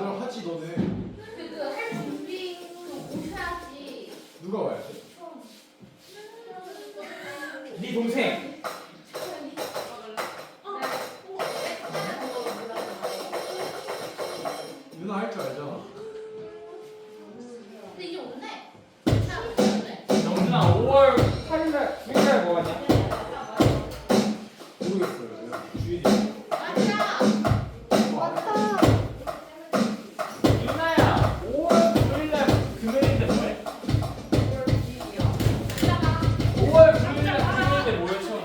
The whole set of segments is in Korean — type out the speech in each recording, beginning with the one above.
뭘 하지 너네. 할 준비 오셔야지. 누가 와야 돼? 네 동생. 누나 할 줄 알잖아. 근데 이제 온대. 영준아 5월 8일날 9일날 뭐 하냐? 모르겠어요. 주일이. 맞아. 맞다. 유나야 5월 9일날 금요일인데 뭐해? 5월 9일날 금요일인데 뭐해 처음?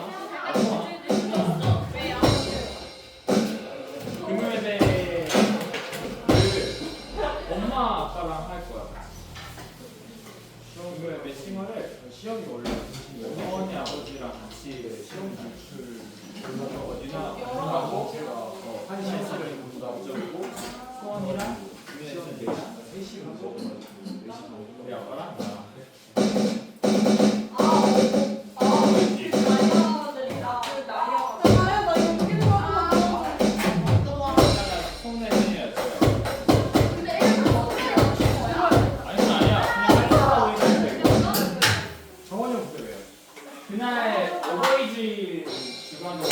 금요일에 엄마 아빠랑 할 거야. 금요일 매칭을 시험이 원래 어머니 아버지랑 같이 시험 진출 유나 하고 하고 제가 한 시간 사는 부담적이고 소원이랑 유나는 내가 3시 하고 4시 반에 우리 아빠랑 나랑 손에 해야지. 아니 아니야 그냥 하려고 했는데 정원이 형 그때 왜요? 그날 어버이집 주관으로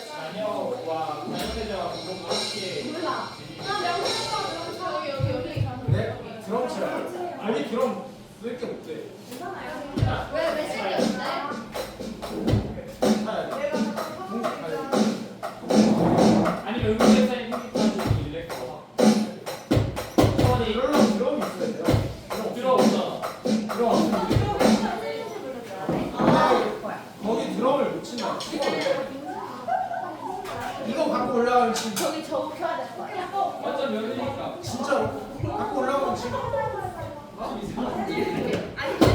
자녀와 자녀대자 부모가 함께 네? 드럼 치라고. 아니 드럼 쓸게 못돼. 왜 생겼는데? 타야 돼. 아니면 의무대사 힘들어가지고 일렉터 소원이 그러려면 드럼이 있어야 돼요. 들어오잖아. 드럼. 거기 드럼을 못 친다. 이거 갖고 올라가면 진짜 저기 저거 켜야 될 거야. 완전 면이니까 진짜로 갖고 올라가면 진짜 아니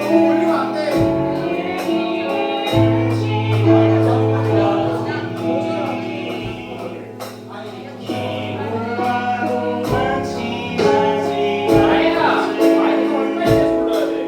올리면 안 돼. 아니다. 마이크 얼마나 불러야 돼?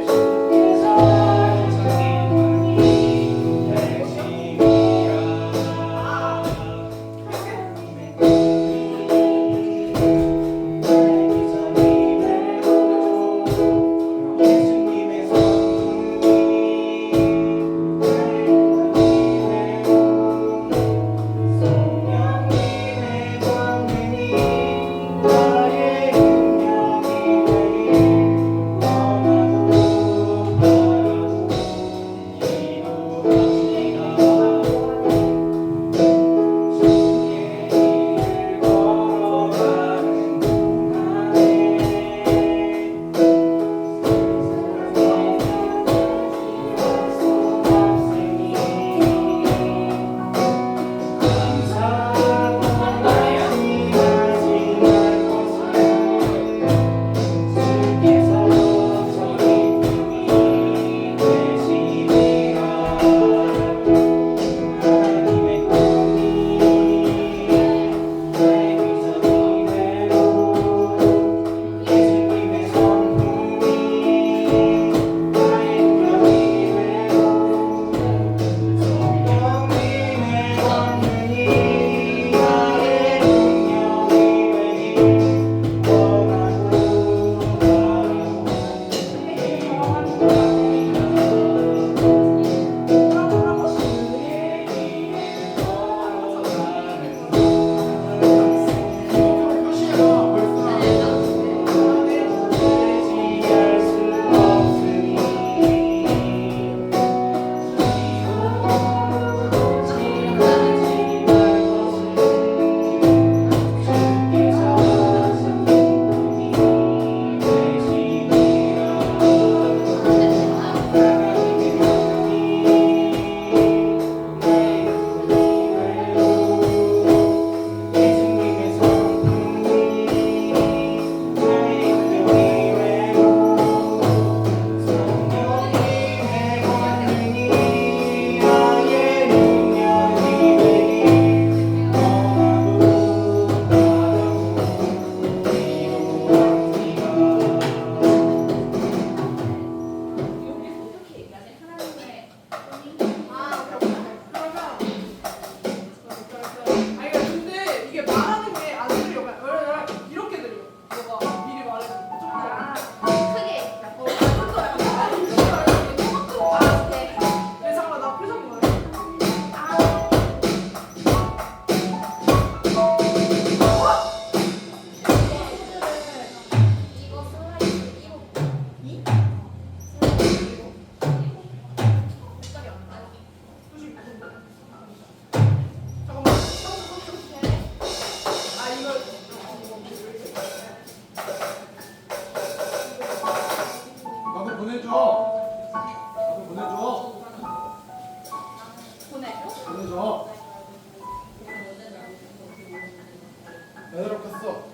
얘들아 켰어.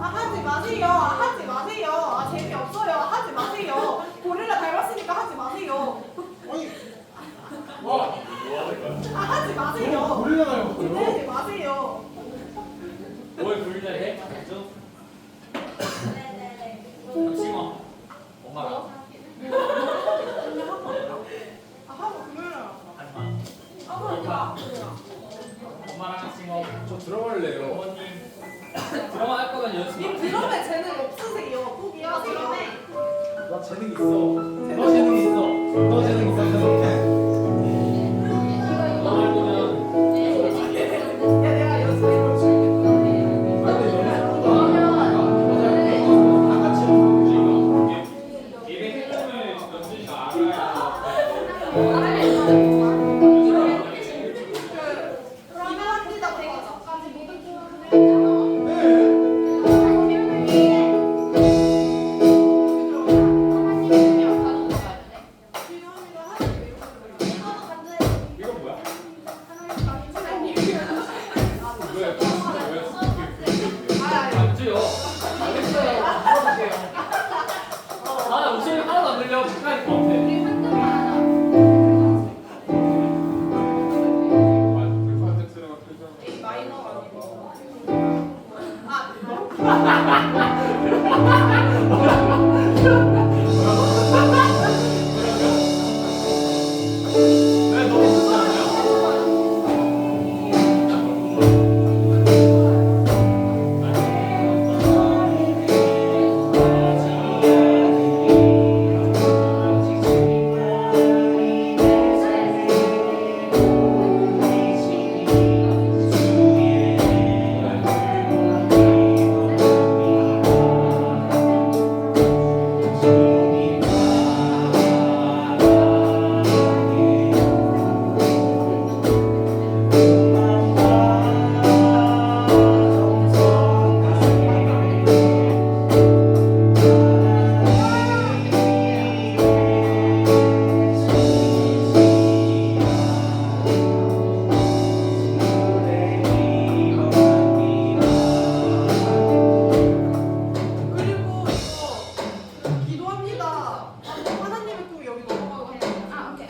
하지 마세요. 하지 마세요. 재미없어요. 하지 마세요. 고릴라 닮았으니까 하지 마세요. 아니 와 하지 마세요. 고릴라 닮았어요. 기대지 마세요. 뭘 불려 해? 좀 잠시만. 엄마랑 하고 그러면 하지마. 아, 엄마랑 싱어. 저 들어갈래요. 어머님 드라마 할 거면 연습. 님 드럼에 재능 없으세요. 포기하세요. 나 재능 있어. 너 재능 있어. 너 재능 있어. 너할 거면 야, 내가 연습해 줄게. 다 같이 연습해. 얘네 행동을 연주가 알아야. 이만합니다. 되게 필요합니다. 하지 왜 너무 쉽지 않아요? 그리고 이거 기도합니다. 하나님의 꿈이 여기 넘어가고 해요. 아, 오케이.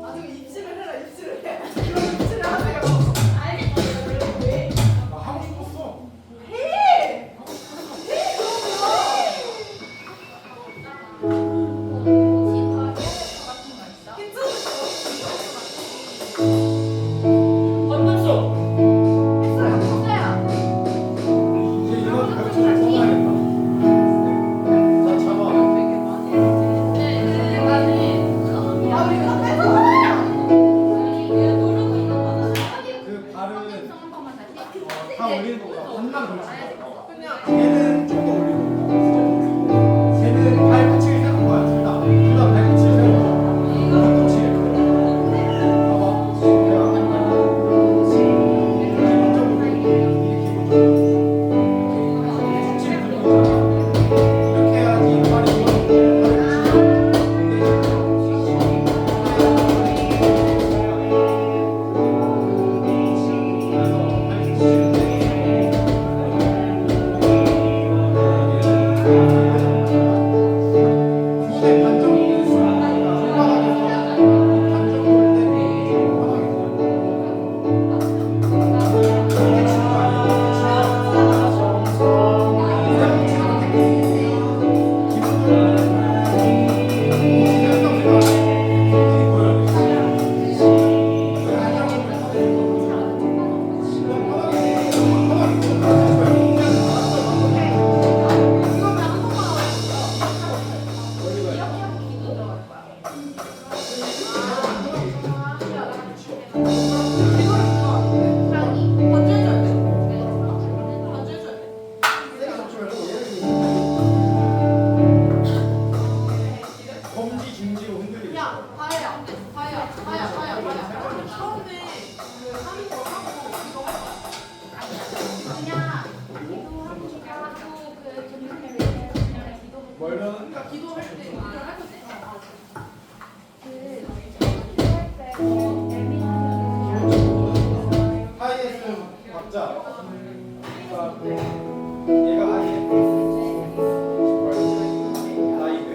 아주 입시를 해라 입시를 해. 이런 입시를 하세요. 왜? 나 하고 싶었어. 해. 헌납소. 이제 이런 가르쳐줄 써놔야겠다. 자, 잡아. 아 이거 뺏어가요. 그 발은 다 올리는 거보다 반만 걸치는 거야. 그냥 얘는 좀 더 올리고 얘는 발꿈치를 세는 거야. 둘다 발꿈치를 세는 거야. 발꿈치를. 봐봐. 기본적으로 이게 기본적으로 이렇게 해야지 발이 검지 중지로 흔들리고 야 있어. 다혜야 처음에 그 하는 거 하고 이거 멀면 그러니까 기도할 때 이걸 할 건데. 하이에스 박자. 얘가 하이에. 나이드.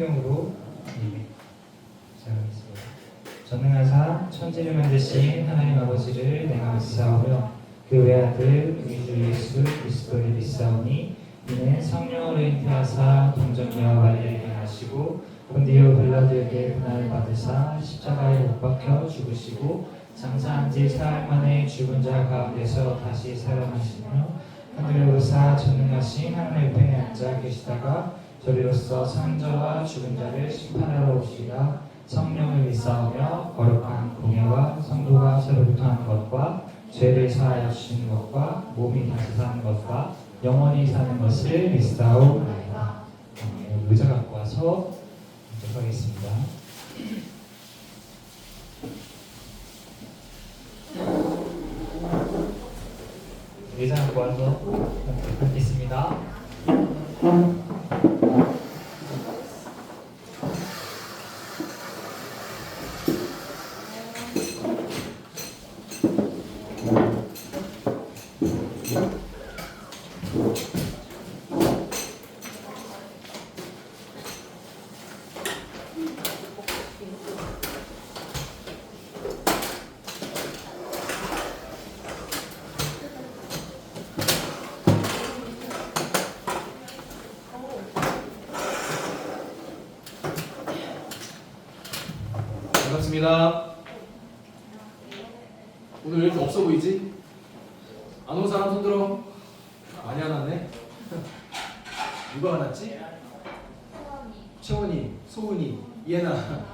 성경으로 시작하겠습니다. 전능하사 천지를 만드신 하나님 아버지를 내가 믿사오며 그 외아들 우리 주 예수 그리스도를 믿사오니 이는 성령으로 잉태하사 동정녀 마리아에게 하시고 본디오 빌라도에게 고난을 받으사 십자가에 못 박혀 죽으시고 장사한 지 사흘 만에 죽은 자 가운데서 다시 살아나시며 하늘에 오르사 전능하신 하나님 옆에 앉아 계시다가 저리로서 산자와 죽은 자를 심판하러 오시리라. 성령을 믿사오며 거룩한 공예와 성도가 새로부터 하는 것과 죄를 사하여 주시는 것과 몸이 다시 사는 것과 영원히 사는 것을 믿사오나이다. 의자 갖고 와서 하겠습니다. 의자 갖고 와서 하겠습니다. 반갑습니다. 오늘 왜 이렇게 없어 보이지? 안 온 사람 손 들어. 많이 안 왔네. 누가 안 왔지? 채원이, 소은이, 이해나.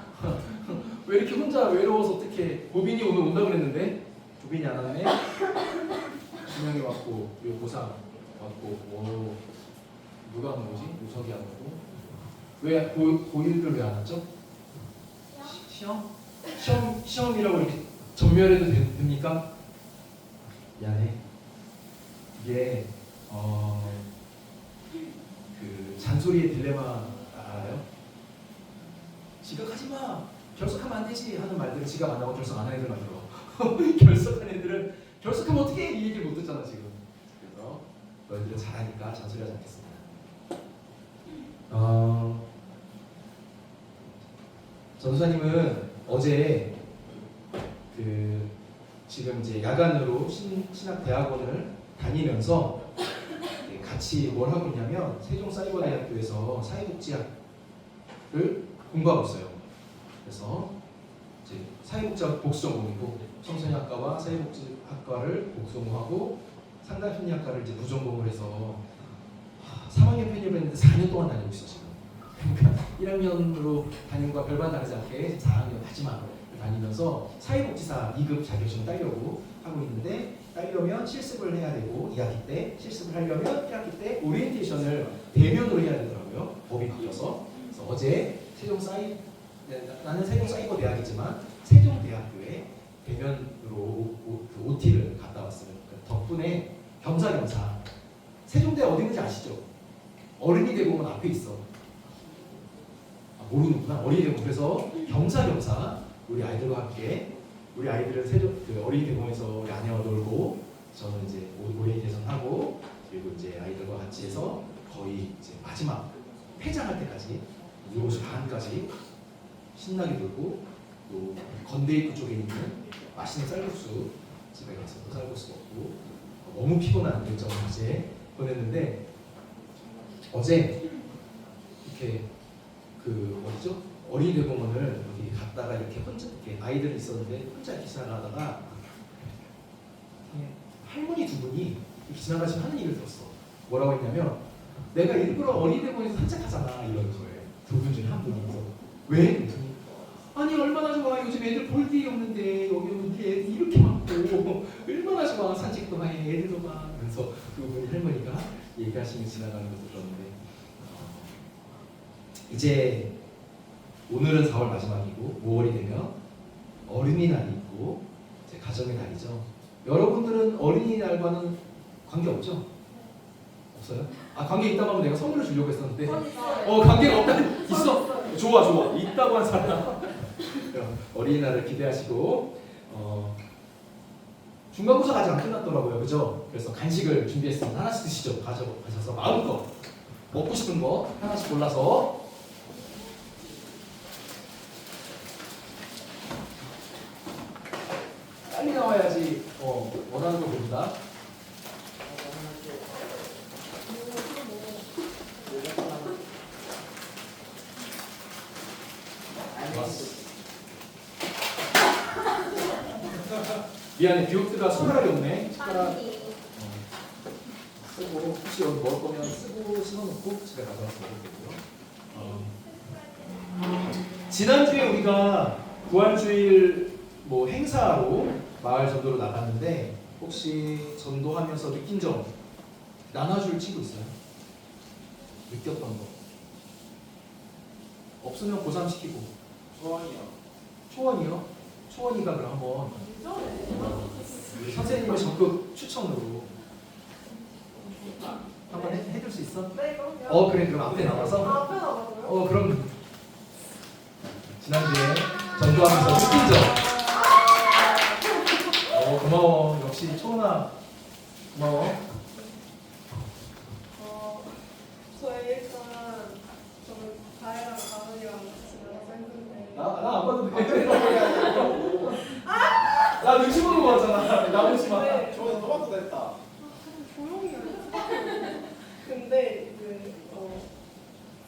왜 이렇게 혼자 외로워서 어떻게? 보빈이 오늘 온다 그랬는데 보빈이 안 왔네. 준영이 왔고, 요 고상 왔고, 오, 누가 안 오지? 우석이 안 오고. 왜 고1들 왜 안 왔죠? 시험이라고 이렇게 전멸해도 됩니까? 미안해. 이게 그 잔소리의 딜레마 알아요? 지각하지 마. 결석하면 안 되지 하는 말들을 지각 안 하고 결석 안 하는 애들 만들어. 결석한 애들은 결석하면 어떻게 해? 이 얘기를 못 듣잖아 지금. 그래서 너희들은 잘하니까 잔소리하지 않겠습니다. 전도사님은 어제 그 지금 이제 야간으로 신학대학원을 다니면서 같이 뭘 하고 있냐면 세종사이버대학교에서 사회복지학을 공부하고 있어요. 그래서 이제 사회복지학 복수전공이고 청소년학과와 사회복지학과를 복수전공하고 상담심리학과를 이제 부전공을 해서 3학년 편입을 했는데 4년 동안 다니고 있어 지금. 그러니까 1학년으로 다닌 거와 별반 다르지 않게 4학년 마지막을 다니면서 사회복지사 2급 자격증을 따려고 하고 있는데 따려면 실습을 해야 되고 2학기 때 실습을 하려면 1학기 때 오리엔테이션을 대면으로 해야 되더라고요. 법이 바뀌어서. 그래서 어제 나는 세종사이버대학이지만 세종대학교에 대면으로 그 OT를 갔다 왔어요. 그러니까 덕분에 겸사겸사 세종대학 어디 있는지 아시죠? 어린이 대공원 앞에 있어. 모르는구나. 어린이 대공원. 그래서 겸사겸사 우리 아이들과 함께 우리 아이들은 그 어린이 대공원에서 우리 아내와 놀고 저는 이제 오리엔테이션 하고 그리고 이제 아이들과 같이 해서 거의 이제 마지막 폐장할 때까지 7시 반까지 신나게 놀고 또 건대입구 쪽에 있는 맛있는 쌀국수 집에 가서 또 쌀국수 먹고 너무 피곤한 일정을 어제 보냈는데 어제 이렇게 그 어디죠? 어린이 대공원을 여기 갔다가 이렇게 혼자 이렇게 아이들이 있었는데 혼자 이렇게 지나가다가 할머니 두 분이 이렇게 지나가시면 하는 얘기를 들었어. 뭐라고 했냐면 내가 일부러 어린이 대공원에서 산책하잖아 이런 거예요. 두 분 중에 한 분이. 그래서 왜? 아니 얼마나 좋아. 요즘 애들 볼 일이 없는데 여기 오면 애들 이렇게 많고 얼마나 좋아. 산책도 해 애들도 막. 그래서 그분이 할머니가 얘기하시면 지나가는 것도 들었는데 이제 오늘은 4월 마지막이고 5월이 되면 어린이날이 있고 이제 가정의 날이죠. 여러분들은 어린이날과는 관계 없죠? 없어요? 아 관계 있다고 하면 내가 선물을 주려고 했었는데 관계가 없다. 있어? 좋아 있다고 한 사람 어린이날을 기대하시고 중간고사가 아직 안 끝났더라고요. 그죠? 그래서 간식을 준비했습니다. 하나씩 드시죠. 가셔서 마음껏 먹고 싶은 거 하나씩 골라서 빨리 나와야지 원하는 걸 본다. 좋았어. 미안해, 듀오트가 손가락이 없네. 손가락 쓰고 혹시 여기 먹을 거면 쓰고 씹어놓고 집에 가져와서 먹으면 되고요. 지난주에 우리가 부활주일 뭐 행사로 마을 전도로 나갔는데 혹시 전도하면서 느낀 점 나눠줄 친구 있어요? 느꼈던 거 없으면 고3시키고 소원이요. 초원이요? 초원이가 그럼 한번 우리 선생님의 적극 추천으로 한번 해줄 수 있어? 네, 그럼요. 그래 그럼 앞에 나와서 앞에 나가고요. 그럼 지난주에 전도하면서 느낀 점 고마워 역시 초원아 고마워 저희 일단 저는 다혜랑 가은이랑 같이 나가서 했는데 나 안 봐도 돼 나 눈치 보는 거 같잖아 나 보지 마 네. 저번에 토마토 됐다. 조용히 하지. 근데 이제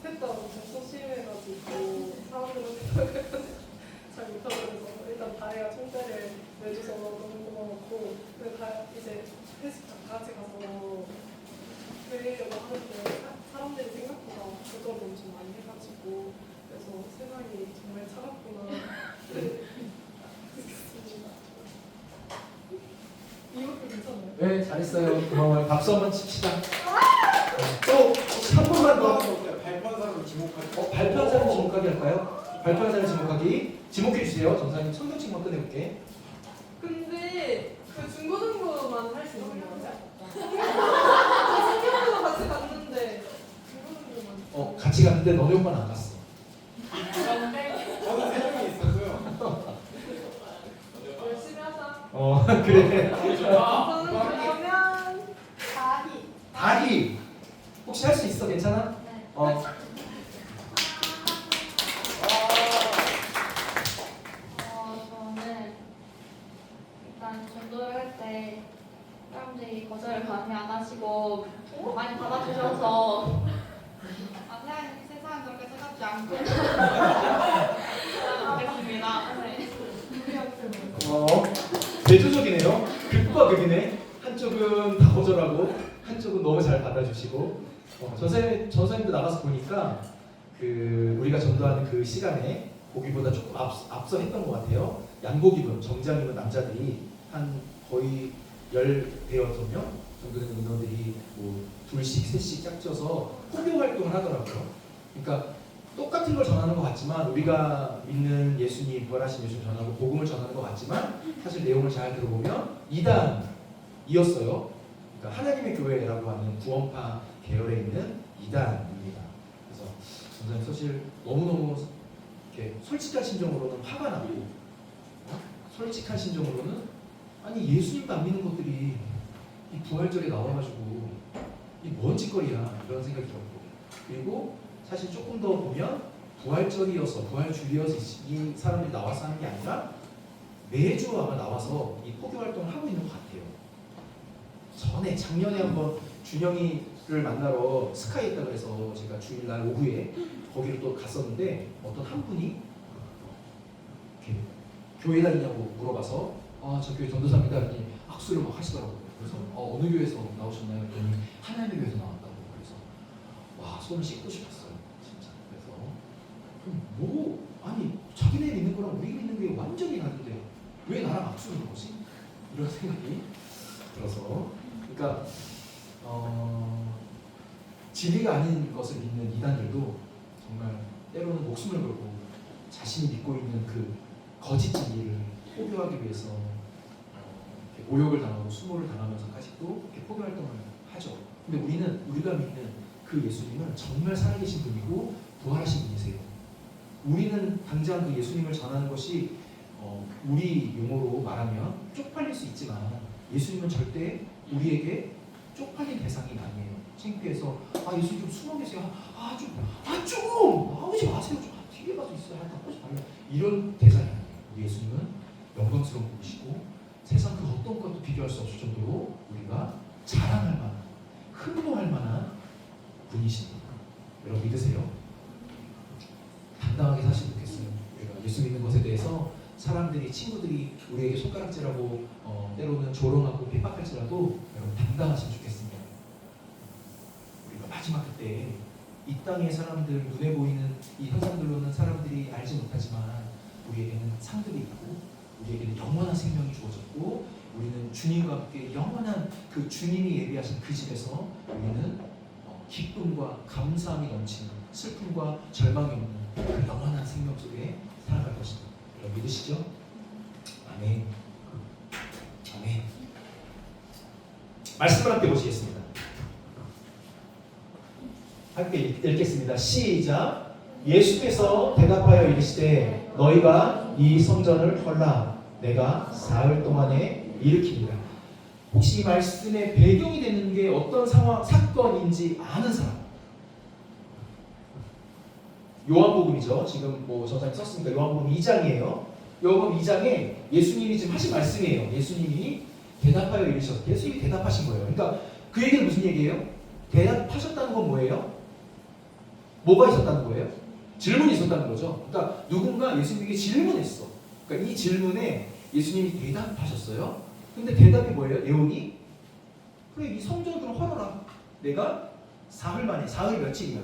셋다 접속 심해가지고 사람들한테 잘 못하고 그래서 일단 다혜가 총대를 내줘서 너무 고마웠고 근데 이제 회식 다 같이 가서 회의를 하는데 사람들이 생각보다 그거를 좀 많이 해가지고 그래서 세상이 정말 차갑구나. 느꼈습니다. 이것도 괜찮아요? 네 잘했어요 고마워요 박수 한번 칩시다 또 한 번만 더 발표한 사람을 지목하기. 발표한 사람 지목하기 할까요? 발표한 사람 지목하기 지목해 주세요 전사님 성경책만 꺼내볼게 근데 그 중고등부만 할 수 있는 거예요? 중고등부 같이 갔는데 중고등부만. 같이 갔는데 너네 오빠는 안 갔어 저는 3명이 있었고요. 열심히 하자. 그래 저는 그러면 다희. 다리 혹시 할 수 있어 괜찮아? 네. 저는 일단 전도를 할 때 사람들이 거절을 많이 안 하시고 많이 받아주셔서 세상은 그렇게 생각지 않고 하겠습니다. 네. 대조적이네요 극과 극이네 한쪽은 다 거절하고 한쪽은 너무 잘 받아주시고 전사님도 나가서 보니까 그 우리가 전도하는 그 시간에 보기보다 조금 앞서 했던 것 같아요. 양복 입은 정장 입은 남자들이 한 거의 10대여섯 명 정도 되는 인원들이 뭐 둘씩 셋씩 짝져서 포교 활동을 하더라고요. 그러니까 똑같은 걸 전하는 것 같지만 우리가 믿는 예수님 부활하신 예수님 전하고 복음을 전하는 것 같지만 사실 내용을 잘 들어보면 이단이었어요. 그러니까 하나님의 교회라고 하는 구원파 계열에 있는 이단입니다. 그래서 전사님 사실 너무너무 이렇게 솔직한 심정으로는 화가 나고 솔직한 심정으로는 아니 예수님도 안 믿는 것들이 이 부활절에 나와가지고 이 뭔 짓거리야 이런 생각이 들었고 그리고 사실 조금 더 보면 부활절이어서 부활주일이어서 이 사람들이 나와서 하는 게 아니라 매주 아마 나와서 이 포교 활동을 하고 있는 것 같아요. 작년에 한번 준영이를 만나러 스카이 했다 그래서 제가 주일날 오후에 거기를 또 갔었는데 어떤 한 분이 이렇게 교회 다니냐고 물어봐서 저 교회 전도사입니다 했더니 악수를 막 하시더라고요. 그래서 어느 교회에서 나오셨나요? 했더니 하나님의 교회에서 나왔다고. 그래서 와 손을 씻고 싶었어요 진짜. 그래서 아니 자기네 믿는 거랑 우리 믿는 게 완전히 다른데 왜 나랑 악수하는 거지? 이런 생각이 들어서 그러니까 진리가 아닌 것을 믿는 이단들도 정말 때로는 목숨을 걸고 자신이 믿고 있는 그 거짓 진리를 포교하기 위해서 이렇게 모욕을 당하고 수모를 당하면서까지도 이렇게 포교 활동을 하죠. 근데 우리가 믿는 그 예수님은 정말 살아계신 분이고 부활하신 분이세요. 우리는 당장 그 예수님을 전하는 것이 우리 용어로 말하면 쪽팔릴 수 있지만 예수님은 절대 우리에게 쪽팔린 대상이 아니에요. 창피해서 예수님 좀 숨어 계세요. 좀 나오지 마세요. 좀 뒤에 가서 있어요. 나오지 말라. 이런 대상이 아니에요. 우리 예수님은 영광스러운 분이시고 세상 그 어떤 것도 비교할 수 없을 정도로 우리가 자랑할 만한, 흠모할 만한 분이십니다. 여러분 믿으세요? 당당하게 사시면 좋겠어요. 우리가 예수 믿는 것에 대해서 사람들이, 친구들이 우리에게 손가락질하고 때로는 조롱하고 핍박할지라도 여러분 당당하시면 좋겠습니다. 우리가 마지막 그때 이 땅의 사람들, 눈에 보이는 이 현상들로는 사람들이 알지 못하지만 우리에게는 상들이 있고 우리에게는 영원한 생명이 주어졌고 우리는 주님과 함께 영원한 그 주님이 예비하신 그 집에서 우리는 기쁨과 감사함이 넘치는, 슬픔과 절망이 없는 그 영원한 생명 속에 살아갈 것입니다. 여러분 믿으시죠? 아멘. 아멘. 말씀을 함께 보시겠습니다. 함께 읽겠습니다. 시작. 예수께서 대답하여 이르시되 너희가 이 성전을 헐라 내가 사흘 동안에 일으키리라. 혹시 이 말씀의 배경이 되는 게 어떤 상황, 사건인지 아는 사람? 요한복음이죠. 지금 뭐 전사님 썼으니까 요한복음 2장이에요. 요한복음 2장에 예수님이 지금 하신 말씀이에요. 예수님이 대답하여 이르셨어요. 예수님이 대답하신 거예요. 그러니까 그 얘기는 무슨 얘기예요? 대답하셨다는 건 뭐예요? 뭐가 있었다는 거예요? 질문이 있었다는 거죠. 그러니까 누군가 예수님에게 질문했어. 그러니까 이 질문에 예수님이 대답하셨어요. 근데 대답이 뭐예요? 내용이 그래 이 성전을 그럼 헐어라. 내가 사흘 만에, 사흘 며칠이야?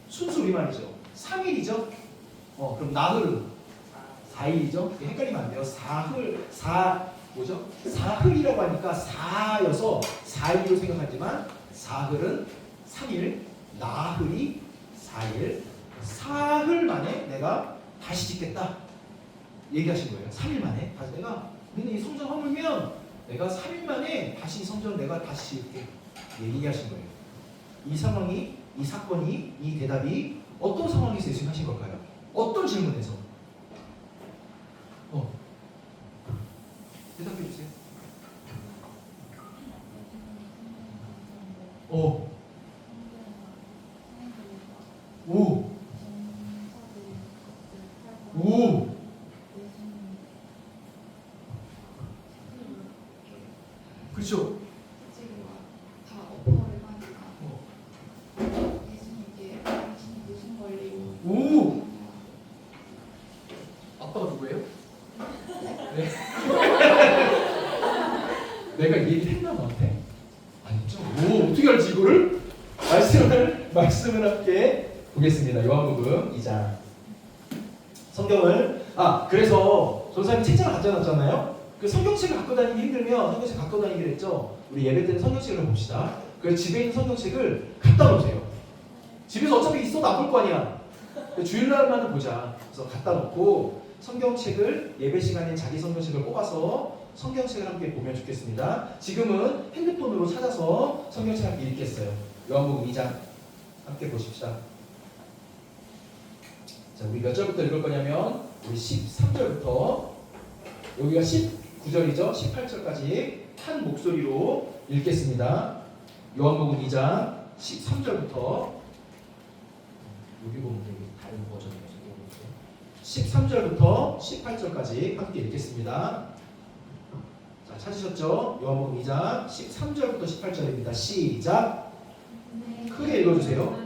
순수 우리말이죠. 3일이죠. 그럼 나흘은 4일이죠. 헷갈리면 안 돼요. 사흘이라고 하니까 4여서 4일로 생각하지만 사흘은 3일, 나흘이 4일, 사흘 만에 내가 다시 짓겠다 얘기하신 거예요. 3일 만에 다시 내가 근데 이 성전 허물면 내가 3일 만에 다시 이 성전을 내가 다시 짓게 얘기하신 거예요. 이 상황이, 이 사건이, 이 대답이 어떤 상황에서 예수님 하신 걸까요? 어떤 질문에서? 대답해 주세요. 오. 그렇죠. 다 오퍼를 하니까 예수님께 당신이 무슨 권리로 오. 아빠가 누구예요? 네. 내가 이 얘기를 했나 너한테? 아니죠. 오, 어떻게 알지 이거를? 말씀을 함께 보겠습니다. 요한복음 2장. 성경을 그래서 전사님이 책장을 갖다 놨잖아요. 그 성경책을 갖고 다니기 힘들면 성경책 갖고 다니기로 했죠. 우리 예배 때는 성경책을 봅시다. 그래서 집에 있는 성경책을 갖다 놓으세요. 집에서 어차피 있어도 안 볼 거 아니야. 주일날만은 보자. 그래서 갖다 놓고 성경책을 예배 시간에 자기 성경책을 뽑아서 성경책을 함께 보면 좋겠습니다. 지금은 핸드폰으로 찾아서 성경책 함께 읽겠어요. 요한복음 2장 함께 보십시다. 자, 우리 몇 절부터 읽을 거냐면 우리 13절부터 여기가 19절이죠. 18절까지 한 목소리로 읽겠습니다. 요한복음 2장 13절부터 여기 보면 되게 다른 버전이에요. 13절부터 18절까지 함께 읽겠습니다. 자, 찾으셨죠? 요한복음 2장 13절부터 18절입니다. 시작! 크게 읽어주세요.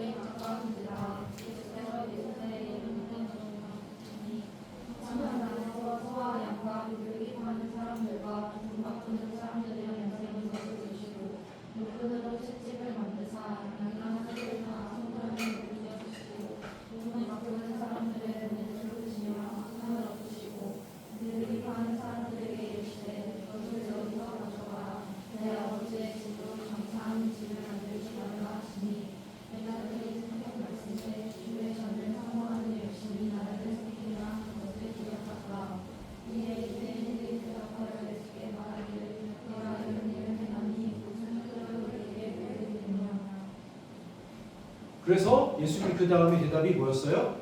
그래서 예수님이 그 다음에 대답이 뭐였어요?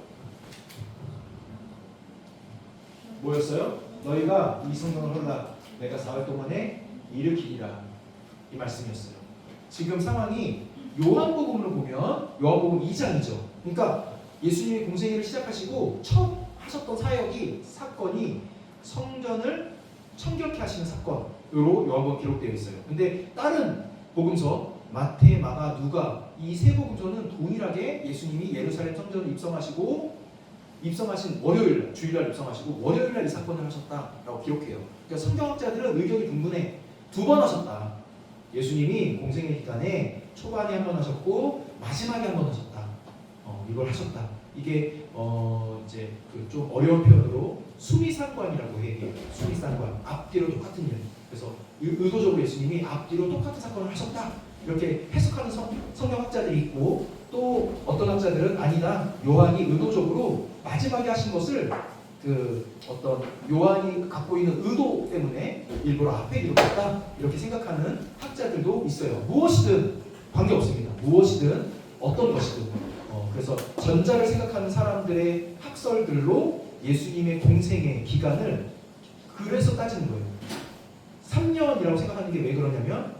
너희가 이 성경을 헐라 내가 사흘 동안에 일으키리라 이 말씀이었어요. 지금 상황이 요한복음으로 보면 요한복음 2장이죠. 그러니까 예수님이 공생애를 시작하시고 첫 하셨던 사역이 사건이 성전을 청결케 하시는 사건으로 요한복음 기록되어 있어요. 근데 다른 복음서 마태, 마가, 누가 이 세 복음서는 동일하게 예수님이 예루살렘 성전을 입성하신 월요일, 주일날 입성하시고 월요일날 이 사건을 하셨다라고 기록해요. 그러니까 성경학자들은 의견이 분분해. 2번 하셨다. 예수님이 공생의 기간에 초반에 한 번 하셨고 마지막에 한 번 하셨다. 이걸 하셨다. 이게 이제 그 좀 어려운 표현으로 수미상관이라고 얘기해요. 수미상관. 앞뒤로 똑같은 일. 그래서 의도적으로 예수님이 앞뒤로 똑같은 사건을 하셨다. 이렇게 해석하는 성경학자들이 있고 또 어떤 학자들은 아니다. 요한이 의도적으로 마지막에 하신 것을 그 어떤 요한이 갖고 있는 의도 때문에 일부러 앞에 기록했다. 이렇게 생각하는 학자들도 있어요. 무엇이든 관계없습니다. 무엇이든 어떤 것이든. 그래서 전자를 생각하는 사람들의 학설들로 예수님의 공생의 기간을 그래서 따지는 거예요. 3년이라고 생각하는 게 왜 그러냐면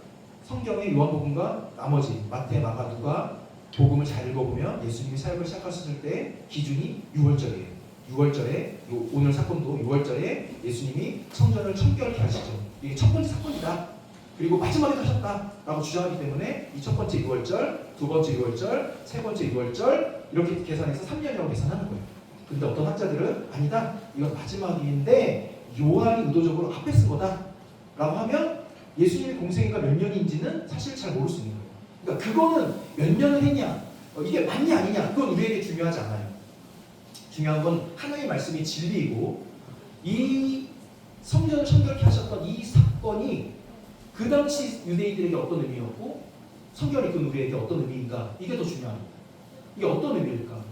성경의 요한복음과 나머지 마태, 마가, 누가 복음을 잘 읽어보면 예수님이 사역을 시작하셨을 때 기준이 6월절이에요. 6월절에 오늘 사건도 6월절에 예수님이 성전을 청결케 하시죠. 이게 첫 번째 사건이다. 그리고 마지막에 하셨다라고 주장하기 때문에 이 첫 번째 6월절, 두 번째 6월절, 세 번째 6월절 이렇게 계산해서 3년이라고 계산하는 거예요. 근데 어떤 학자들은 아니다. 이건 마지막인데 요한이 의도적으로 앞에 쓴 거다라고 하면 예수님의 공생애가 몇 년인지는 사실 잘 모를 수 있는 거예요. 그러니까 그거는 몇 년을 했냐, 이게 맞냐 아니냐 그건 우리에게 중요하지 않아요. 중요한 건 하나님의 말씀이 진리이고 이 성전을 청결케 하셨던 이 사건이 그 당시 유대인들에게 어떤 의미였고 성경을 읽은 우리에게 어떤 의미인가 이게 더 중요합니다. 이게 어떤 의미일까?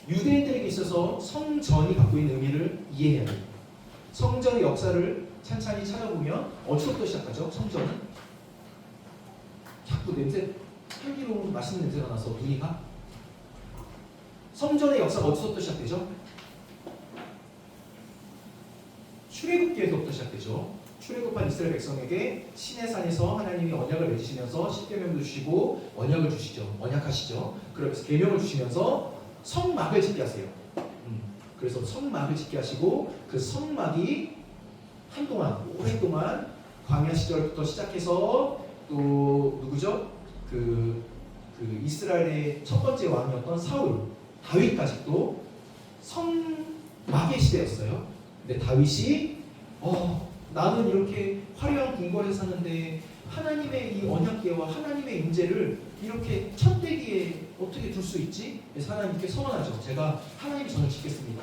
유대인들에게 있어서 성전이 갖고 있는 의미를 이해해야 돼요. 성전의 역사를 찬찬히 찾아보면 어디서부터 시작하죠? 성전은 자꾸 냄새, 향기로운 맛있는 냄새가 나서 눈이 가? 성전의 역사가 어디서부터 시작되죠? 출애굽기에서부터 시작되죠. 출애굽한 이스라엘 백성에게 시내산에서 하나님이 언약을 맺으시면서 십계명도 주시고 언약을 주시죠. 언약하시죠. 그러면서 계명을 주시면서 성막을 짓게 하세요. 그래서 성막을 짓게 하시고 그 성막이 한동안 오랫동안 광야 시절부터 시작해서 또 누구죠? 그 이스라엘의 첫 번째 왕이었던 사울, 다윗까지도 성막의 시대였어요. 근데 다윗이 나는 이렇게 화려한 궁궐에 사는데 하나님의 이 언약궤와 하나님의 임재를 이렇게 천대기에 어떻게 둘 수 있지? 그래서 하나님께 서원하죠. 제가 하나님 전을 짓겠습니다.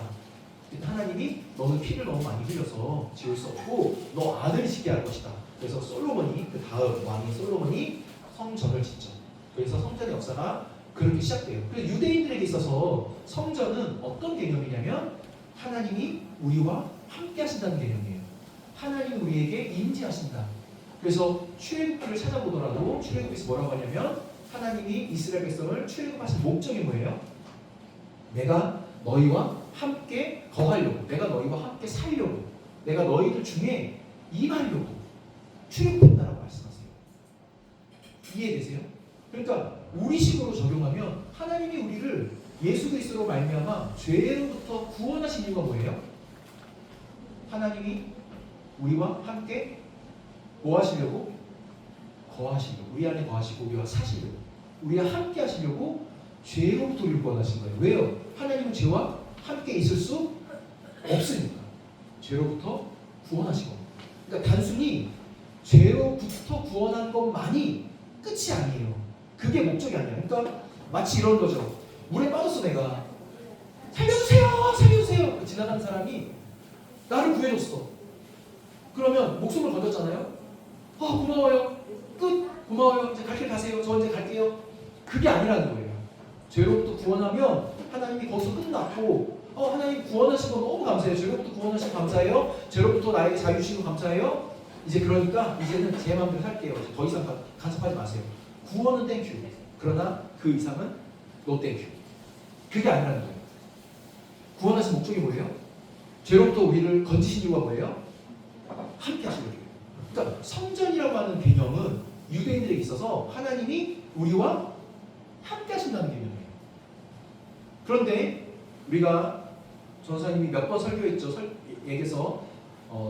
하나님이 너는 피를 너무 많이 흘려서 지을 수 없고 너 아들이 짓게 할 것이다. 그래서 솔로몬이 그 다음 왕인 솔로몬이 성전을 짓죠. 그래서 성전의 역사가 그렇게 시작돼요. 그래서 유대인들에게 있어서 성전은 어떤 개념이냐면 하나님이 우리와 함께 하신다는 개념이에요. 하나님이 우리에게 임재하신다. 그래서 출애굽기를 찾아보더라도 출애굽에서 뭐라고 하냐면 하나님이 이스라엘 백성을 출애굽하신 목적이 뭐예요? 내가 너희와 함께 거하려고, 내가 너희와 함께 살려고, 내가 너희들 중에 임하려고 출애굽했다라고 말씀하세요. 이해되세요? 그러니까 우리식으로 적용하면 하나님이 우리를 예수 그리스도로 말미암아 죄로부터 구원하신 이유가 뭐예요? 하나님이 우리와 함께 뭐 하시려고? 거하시려고, 우리 안에 거하시고 우리와 사시려고, 우리와 함께 하시려고 죄로부터 우리를 구원하신 거예요. 왜요? 하나님은 죄와 함께 있을 수 없으니까 죄로부터 구원하신 겁니다. 그러니까 단순히 죄로부터 구원한 것만이 끝이 아니에요. 그게 목적이 아니에요. 그러니까 마치 이런 거죠. 물에 빠졌어 내가. 살려주세요, 살려주세요. 지나가는 사람이 나를 구해줬어. 그러면 목숨을 건졌잖아요. 고마워요. 끝. 고마워요. 이제 갈 길 가세요. 저 이제 갈게요. 그게 아니라는 거예요. 죄로부터 구원하면 하나님이 거기서 끝났고 하나님 구원하신 거 너무 감사해요. 죄로부터 구원하신 거 감사해요. 죄로부터 나에게 자유 주신 거 감사해요. 이제 그러니까 이제는 제 마음대로 살게요. 더 이상 간섭하지 마세요. 구원은 땡큐. 그러나 그 이상은 노 땡큐. 그게 아니라는 거예요. 구원하신 목적이 뭐예요? 죄로부터 우리를 건지신 이유가 뭐예요? 함께 하시려고. 그러니까 성전이라고 하는 개념은 유대인들에게 있어서 하나님이 우리와 함께 하신다는 개념이에요. 그런데 우리가 전사님이 몇 번 설교했죠. 얘기해서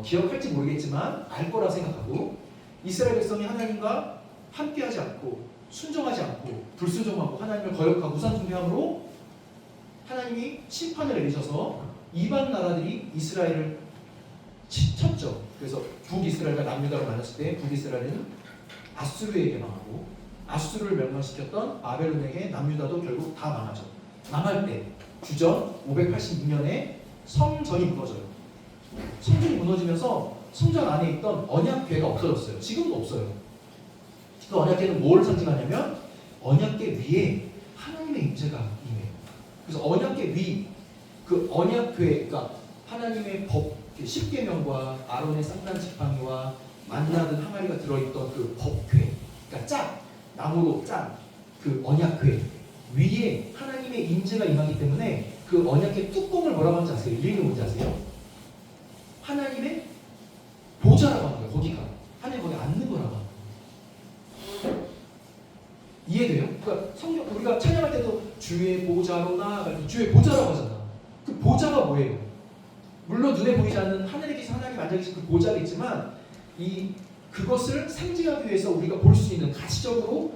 기억할지 모르겠지만 알 거라 생각하고 이스라엘 백성이 하나님과 함께하지 않고 순종하지 않고 불순종하고 하나님을 거역하고 우상 숭배함으로 하나님이 심판을 내리셔서 이방 나라들이 이스라엘을 쳤죠. 그래서 북이스라엘과 남유다로 나눴을 때 북이스라엘은 아수르에게 망하고 아수르를 멸망시켰던 바벨론에게 남유다도 결국 다 망하죠. 망할 때 주전 586년에 성전이 무너져요. 성전이 무너지면서 성전 안에 있던 언약궤가 없어졌어요. 지금도 없어요. 그 언약궤는 뭘 상징하냐면 언약궤 위에 하나님의 임재가 임해요. 그래서 언약궤 위, 그 언약궤, 그러니까 하나님의 법, 십계명과 아론의 쌍난 지팡이와 만나든 항아리가 들어있던 그 법궤, 그러니까 짝, 나무로 짠 그 언약궤 위에 하나님의 임재가 임하기 때문에 그 언약궤 뚜껑을 뭐라고 하는지 아세요? 이름이 뭔지 아세요? 하나님의 보좌라고 하는 거예요. 거기가 하나님 거기 앉는 거라고 하는 거예요. 이해돼요? 그러니까 성경 우리가 찬양할 때도 주의 보좌로 나아갈 주의 보좌라고 하잖아. 그 보좌가 뭐예요? 물론 눈에 보이지 않는 하늘에 계신 하나님 앉아 계신 그 보좌가 있지만 그것을 상징하기 위해서 우리가 볼 수 있는 가시적으로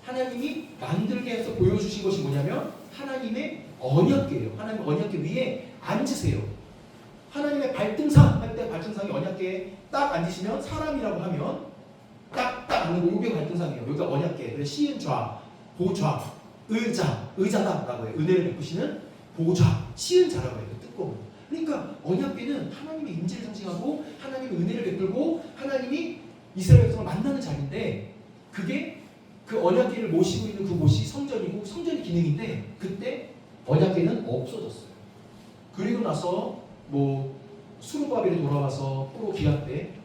하나님이 만들게 해서 보여주신 것이 뭐냐면 하나님의 언약궤예요. 하나님의 언약궤 위에 앉으세요. 하나님의 발등상 할 때 발등상이 언약궤에 딱 앉으시면 사람이라고 하면 딱딱 앉는 거 이게 발등상이에요. 여기가 언약궤. 그래서 시은 좌, 보좌, 의자다라고 해요. 은혜를 베푸시는 보좌, 시은 자라고 해요. 뚜껑. 그러니까 언약궤는 하나님의 임재를 상징하고 하나님의 은혜를 베풀고 하나님이 이스라엘 백성을 만나는 자리인데 그게 그 언약궤를 모시고 있는 그곳이 성전이고 성전의 기능인데 그때 언약궤는 없어졌어요. 그리고 나서 뭐 수르바벨이 돌아와서 포로 기간 때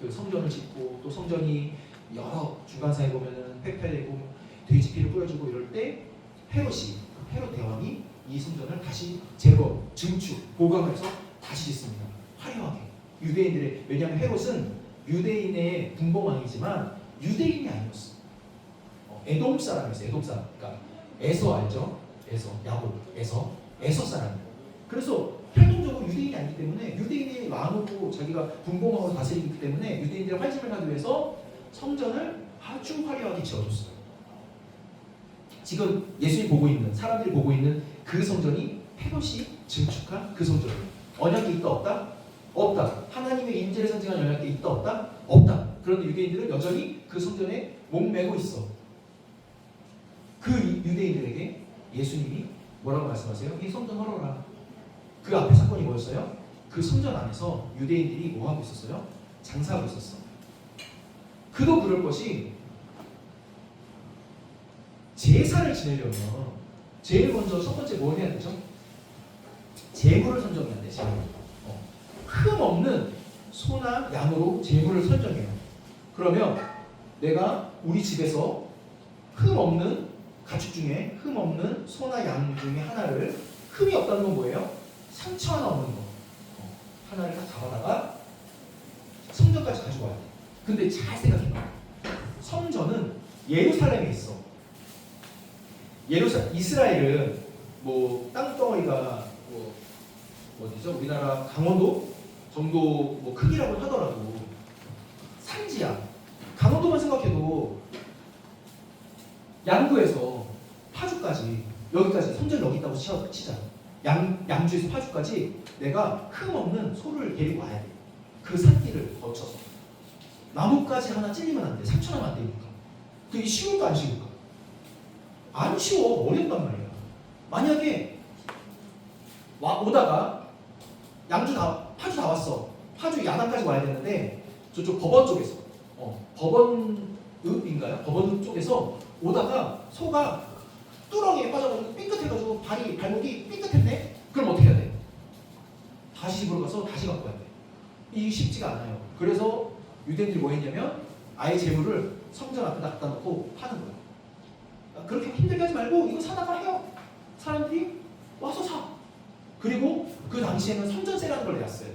그 성전을 짓고 또 성전이 여러 중간 사이에 보면은 폐폐되고 돼지피를 뿌려주고 이럴 때 헤롯 대왕이 이 성전을 다시 증축, 보강해서 다시 짓습니다. 화려하게. 유대인들의 왜냐하면 헤롯은 유대인의 분봉왕이지만 유대인이 아니었어. 에돔 사람이었어요. 에돔 사람. 그러니까 에서 알죠? 에서 사람이에요. 그래서 활동적으로 유대인이 아니기 때문에 유대인의 왕으로 자기가 분봉왕으로 다스리기 때문에 유대인들의 활심을 하기 위해서 성전을 아주 화려하게 지어줬어요. 지금 예수님이 보고 있는 사람들이 보고 있는 그 성전이 헤롯이 증축한 그 성전이에요. 언약궤 있다 없다? 없다. 하나님의 임재를 상징하는 언약궤 있다 없다? 없다. 그런데 유대인들은 여전히 그 성전에 목매고 있어. 그 유대인들에게 예수님이 뭐라고 말씀하세요? 이 성전 헐어라. 그 앞에 사건이 뭐였어요? 그 성전 안에서 유대인들이 뭐 하고 있었어요? 장사하고 있었어. 그도 그럴 것이 제사를 지내려면 제일 먼저 첫 번째 뭘 해야 되죠? 제물을 선정해야 돼. 제물. 흠 없는 소나 양으로 제물을 선정해요. 그러면 내가 우리 집에서 흠 없는 가축 중에 흠 없는 소나 양 중에 하나를 흠이 없다는 건 뭐예요? 상처 하나 없는 거 하나를 딱 잡아다가 성전까지 가져와야 돼. 근데 잘 생각해봐. 성전은 예루살렘에 있어. 이스라엘은 뭐 땅덩어리가 뭐 어디죠? 우리나라 강원도 정도 뭐 크기라고 하더라도 산지야. 강원도만 생각해도 양구에서 파주까지 여기까지 성전 여기 있다고 치자. 양주에서 파주까지 내가 흠 없는 소를 데리고 와야 돼. 그 산길을 거쳐서 나뭇가지 하나 찔리면 안 돼. 상처나면 안 되니까. 그게 쉬울까 안 쉬울까? 안 쉬워. 어렵단 말이야. 만약에 오다가 파주 다 왔어. 파주 야당까지 와야 되는데 저쪽 법원 쪽에서 법원읍인가요? 법원읍 쪽에서 오다가 소가 뚜렁이에 빠져가지고 삐끗해가지고 발목이 삐끗했네? 그럼 어떻게 해야 돼? 다시 집으로 가서 다시 갖고 와야 돼. 이게 쉽지가 않아요. 그래서 유대인들이 뭐 했냐면 아예 재물을 성전 앞에다 갖다 놓고 파는 거야. 그렇게 힘들게 하지 말고 이거 사다가 해요. 사람들이 와서 사. 그리고 그 당시에는 성전세라는 걸 냈어야 돼.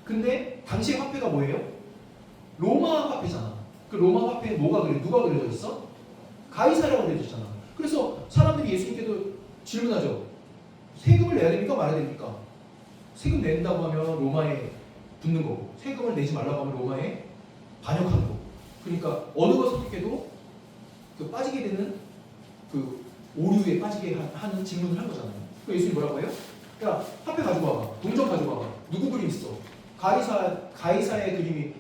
근데 당시의 화폐가 뭐예요? 로마 화폐잖아. 그 로마 화폐에 누가 그려져 있어? 가이사라고 그려져 있잖아. 그래서 사람들이 예수님께도 질문하죠. 세금을 내야 됩니까? 말아야 됩니까? 세금 낸다고 하면 로마에 붙는 거고, 세금을 내지 말라고 하면 로마에 반역하는 거고. 그러니까 어느 것 선택해도 그 빠지게 되는 그 오류에 빠지게 하는 질문을 한 거잖아요. 그 예수님이 뭐라고 해요? 야, 화폐 가지고 와봐. 동전 가지고 와봐. 누구 그림 있어? 가이사의 그림이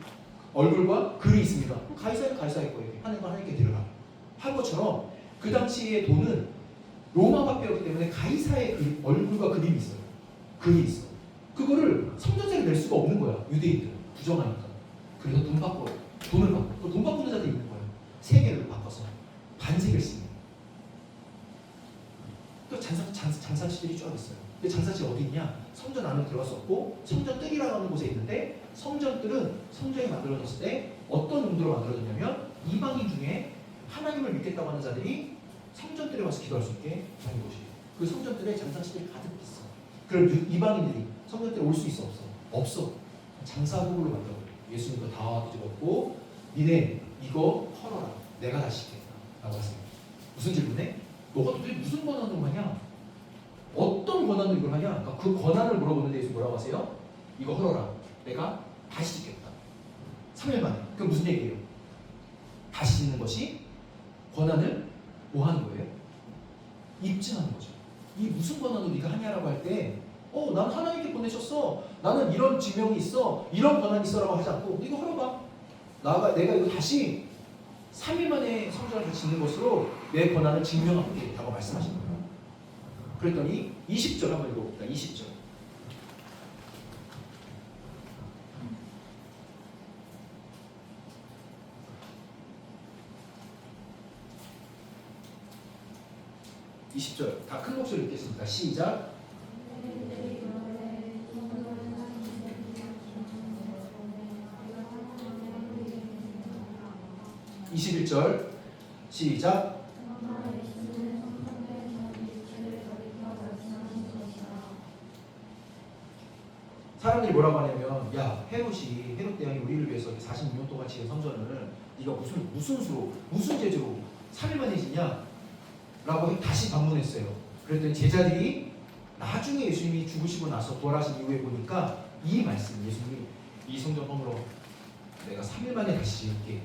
얼굴과 글이 있습니다. 가이사는 가이사의 거예요. 하나님과 하나님께 드려라. 한 것처럼 그 당시의 돈은 로마 화폐였기 때문에 가이사의 얼굴과 그림이 있어요. 글이 있어. 그거를 성전세를 낼 수가 없는 거야. 유대인들은 부정하니까. 그래서 돈을 바꿔. 또 돈 바꾸는 자들이 있는 거예요. 세 개를 바꿔서 반세겔씩. 또 장사치들이 쫙 있어요. 근데 장사치 어디 있냐? 성전 안으로 들어갈 수 없고 성전뜰이라고 하는 곳에 있는데, 성전뜰은 성전이 만들어졌을 때 어떤 용도로 만들어졌냐면 이방인 중에 하나님을 믿겠다고 하는 자들이 성전뜰에 와서 기도할 수 있게 하는 곳이에요. 그 성전뜰에 장사치들이 가득 있어. 그럼 이방인들이 성전뜰에 올 수 있어? 없어. 장사국으로 만들어요. 예수님도 다 뒤집었고, 니네 이거 털어라. 내가 다시 시켰다 라고 하세요. 무슨 질문에? 너가 도대체 무슨 권한으로 하냐? 어떤 권한으로 이걸 하냐? 그러니까 그 권한을 물어보는데 예수 뭐라고 하세요? 이거 헐어라. 내가 다시 짓겠다. 3일 만에. 그럼 무슨 얘기예요? 다시 짓는 것이 권한을 뭐 하는 거예요? 입증하는 거죠. 이 무슨 권한으로 네가 하냐라고 할 때, 난 하나님께 보내셨어. 나는 이런 지명이 있어. 이런 권한이 있어라고 하지 않고, 이거 헐어봐. 내가 이거 다시 3일 만에 성전을 다시 짓는 것으로 내 권한을 증명하겠다고 말씀하시는 거예요. 그랬더니 20절 한번 읽어봅니다. 20절. 다 큰 목소리 읽겠습니다. 시작. 21절 시작. 사람들이 뭐라고 하냐면, 야, 헤롯 대왕이 우리를 위해서 46년 동안 지은 성전을 네가 무슨 수로, 무슨 재주로 3일 만에 짓냐? 라고 다시 반문했어요. 그랬더니 제자들이 나중에 예수님이 죽으시고 나서 부활하신 이후에 보니까 이 말씀, 예수님이 이 성전 허물어 내가 3일 만에 다시 지을게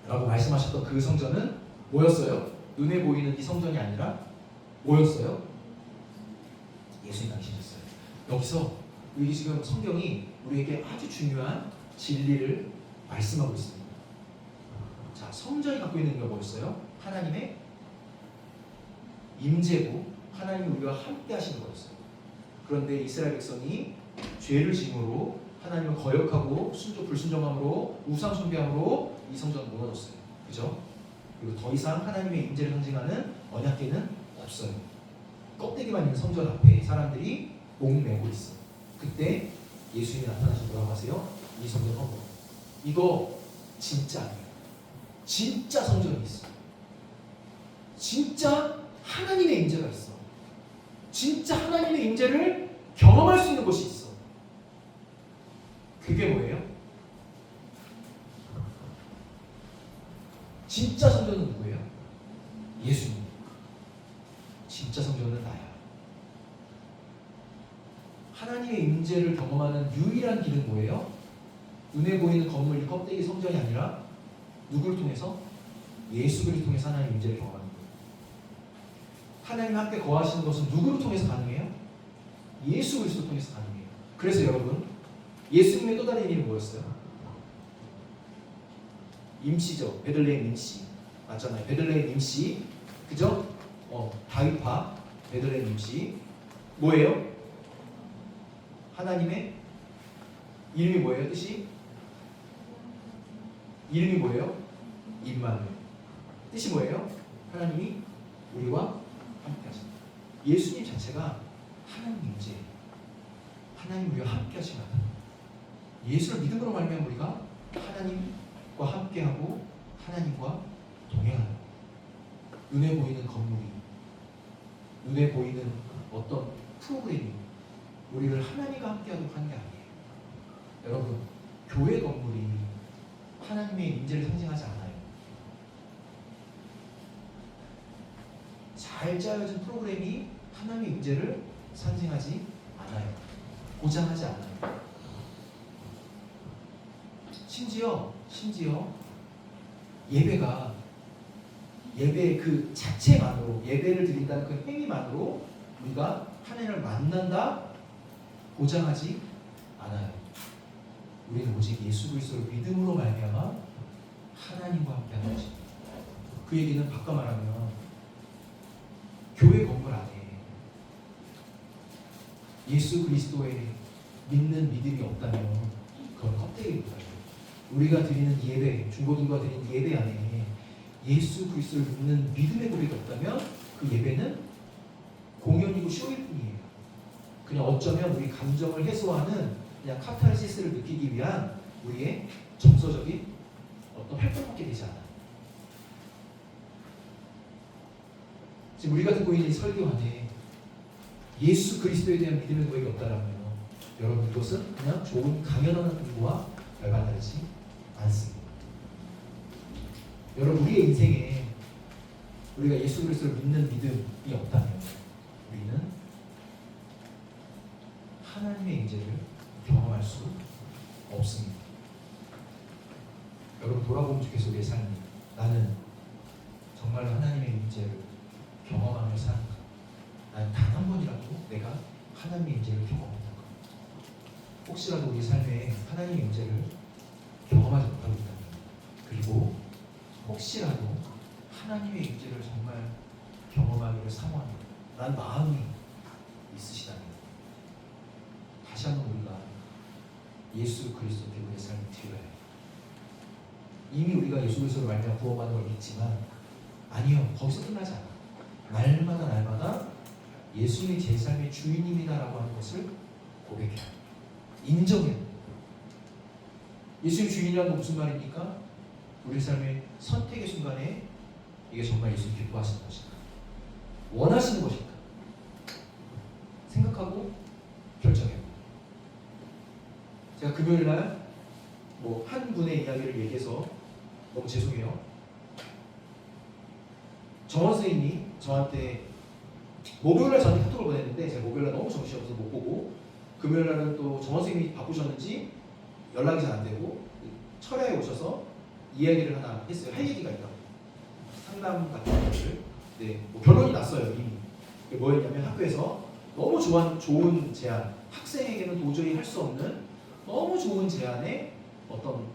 라고 말씀하셨던 그 성전은 뭐였어요? 눈에 보이는 이 성전이 아니라 뭐였어요? 예수님 당신이셨어요. 여기서 여기 지금 성경이 우리에게 아주 중요한 진리를 말씀하고 있습니다. 자, 성전이 갖고 있는 의미가 뭐였어요? 하나님의 임재고 하나님이 우리와 함께 하시는 거였어요. 그런데 이스라엘 백성이 죄를 지음으로 하나님을 거역하고 불순종함으로 우상 숭배함으로 이 성전은 무너졌어요. 그죠? 그리고 더 이상 하나님의 임재를 상징하는 언약궤는 없어요. 껍데기만 있는 성전 앞에 사람들이 목매고 있어. 그때 예수님이 나타나셔서 뭐라고 하세요? 이 성전 허물. 이거 진짜 아니에요. 진짜 성전이 있어. 진짜 하나님의 임재가 있어. 진짜 하나님의 임재를 경험할 수 있는 곳이 있어. 그게 뭐예요? 진짜 성전은 누구예요? 예수님. 진짜 성전은 나야. 하나님의 임재를 경험하는 유일한 길은 뭐예요? 눈에 보이는 건물, 껍데기 성전이 아니라 누구를 통해서? 예수 그리스도를 통해서 하나님의 임재를 경험하는 거예요. 하나님 함께 거하시는 것은 누구를 통해서 가능해요? 예수 그리스도를 통해서 가능해요. 그래서 여러분, 예수님의 또 다른 이름이 뭐였어요? 임시죠. 베들레헴 임시. 맞잖아요. 베들레헴 임시. 그죠? 다윗파 베들레헴 임시. 뭐예요? 하나님의 이름이 뭐예요? 뜻이? 이름이 뭐예요? 임마누엘. 뜻이 뭐예요? 하나님이 우리와 함께 하신다. 예수님 자체가 하나님 임재, 하나님 우리와 함께 하시는 것. 예수를 믿음으로 말미암아 우리가 하나님과 함께하고 하나님과 동행하는. 눈에 보이는 건물이, 눈에 보이는 어떤 프로그램이 우리를 하나님과 함께하도록 하는 게 아니에요. 여러분, 교회 건물이 하나님의 임재를 상징하지 않아요. 잘 짜여진 프로그램이 하나님의 임재를 상징하지 않아요. 보장하지 않아요. 심지어 예배 그 자체만으로, 예배를 드린다는 그 행위만으로 우리가 하나님을 만난다 보장하지 않아요. 우리는 오직 예수 그리스도를 믿음으로 말미암아 하나님과 함께하는 것입니다. 그 얘기는 바꿔 말하면 교회 건물 안에 예수 그리스도의 믿는 믿음이 없다면 그건 껍데기입니다. 우리가 드리는 예배, 중고등부가 드리는 예배 안에 예수 그리스도를 믿는 믿음의 고백이 없다면 그 예배는 공연이고 쇼일 뿐이에요. 그냥 어쩌면 우리 감정을 해소하는 그냥 카타르시스를 느끼기 위한 우리의 정서적인 어떤 활동밖에 되지 않아요. 지금 우리가 듣고 있는 이 설교 안에 예수 그리스도에 대한 믿음의 고백이 없다라면 여러분 이것은 그냥 좋은 강연하는 공부와 별반다르지 않습니다. 여러분 우리의 인생에 우리가 예수 그리스도를 믿는 믿음이 없다면 우리는 하나님의 임재를 경험할 수 없습니다. 여러분 돌아보면 좋겠어요. 우리의 삶이 나는 정말로 하나님의 임재를 경험하며 사는가? 나는 단 한 번이라도 내가 하나님의 임재를 경험했던가? 혹시라도 우리 삶에 하나님의 임재를 경험하지 못하고 있다면, 그리고 혹시라도 하나님의 임재를 정말 경험하기를 사모하는 라는 마음이 있으시다면 다시 한번 우리가 예수 그리스도께 우리의 삶을 드려야 해요. 이미 우리가 예수 그리스도를 말미암아 구원받는 걸 믿지만 아니요, 거기서 끝나지 않아. 날마다 예수님이 제 삶의 주인님이다라고 하는 것을 고백해야 해요. 인정해요. 예수님 주인이라는 건 무슨 말입니까? 우리 삶의 선택의 순간에 이게 정말 예수님 기뻐하시는 것인가? 원하시는 것인가? 생각하고 결정해요. 제가 금요일날 한 분의 이야기를 얘기해서 너무 죄송해요. 정원 선생님이 저한테 목요일날 저한테 카톡을 보냈는데 제가 목요일날 너무 정신이 없어서 못 보고 금요일날은 또 정원 선생님이 바쁘셨는지 연락이 잘 안 되고 철야에 오셔서 이야기를 하나 했어요. 할 얘기가 있다고. 상담 같은 것을. 네, 결론이 났어요. 이미. 그게 뭐였냐면 학교에서 너무 좋은 제안, 학생에게는 도저히 할 수 없는 너무 좋은 제안에 어떤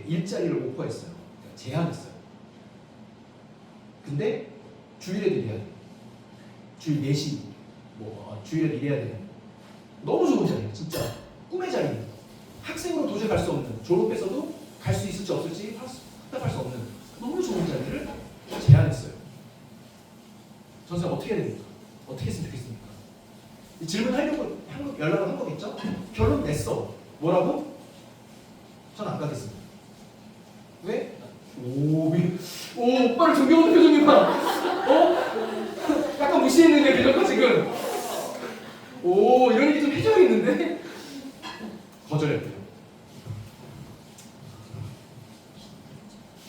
일자리를 오퍼했어요. 제안했어요. 근데 주일에 드려야 돼. 주일 4시, 주일에 일해야 돼. 너무 좋은 자리예요. 진짜 꿈의 자리. 학생으로 도저히 갈 수 없는, 졸업해서도 갈 수 있을지 없을지 확답할 수 없는 너무 좋은 자리를 제안했어요. 선생님 어떻게 해야 됩니까? 어떻게 했으면 좋겠습니까? 이 질문하려고 연락을 한 거겠죠? 결론 냈어. 뭐라고? 전 안 가겠습니다. 왜? 오빠를 존경하는 표정이 봐. 약간 무시했는데 표정가 지금. 이런 얘기 좀 해줘야겠는데? 거절했대요.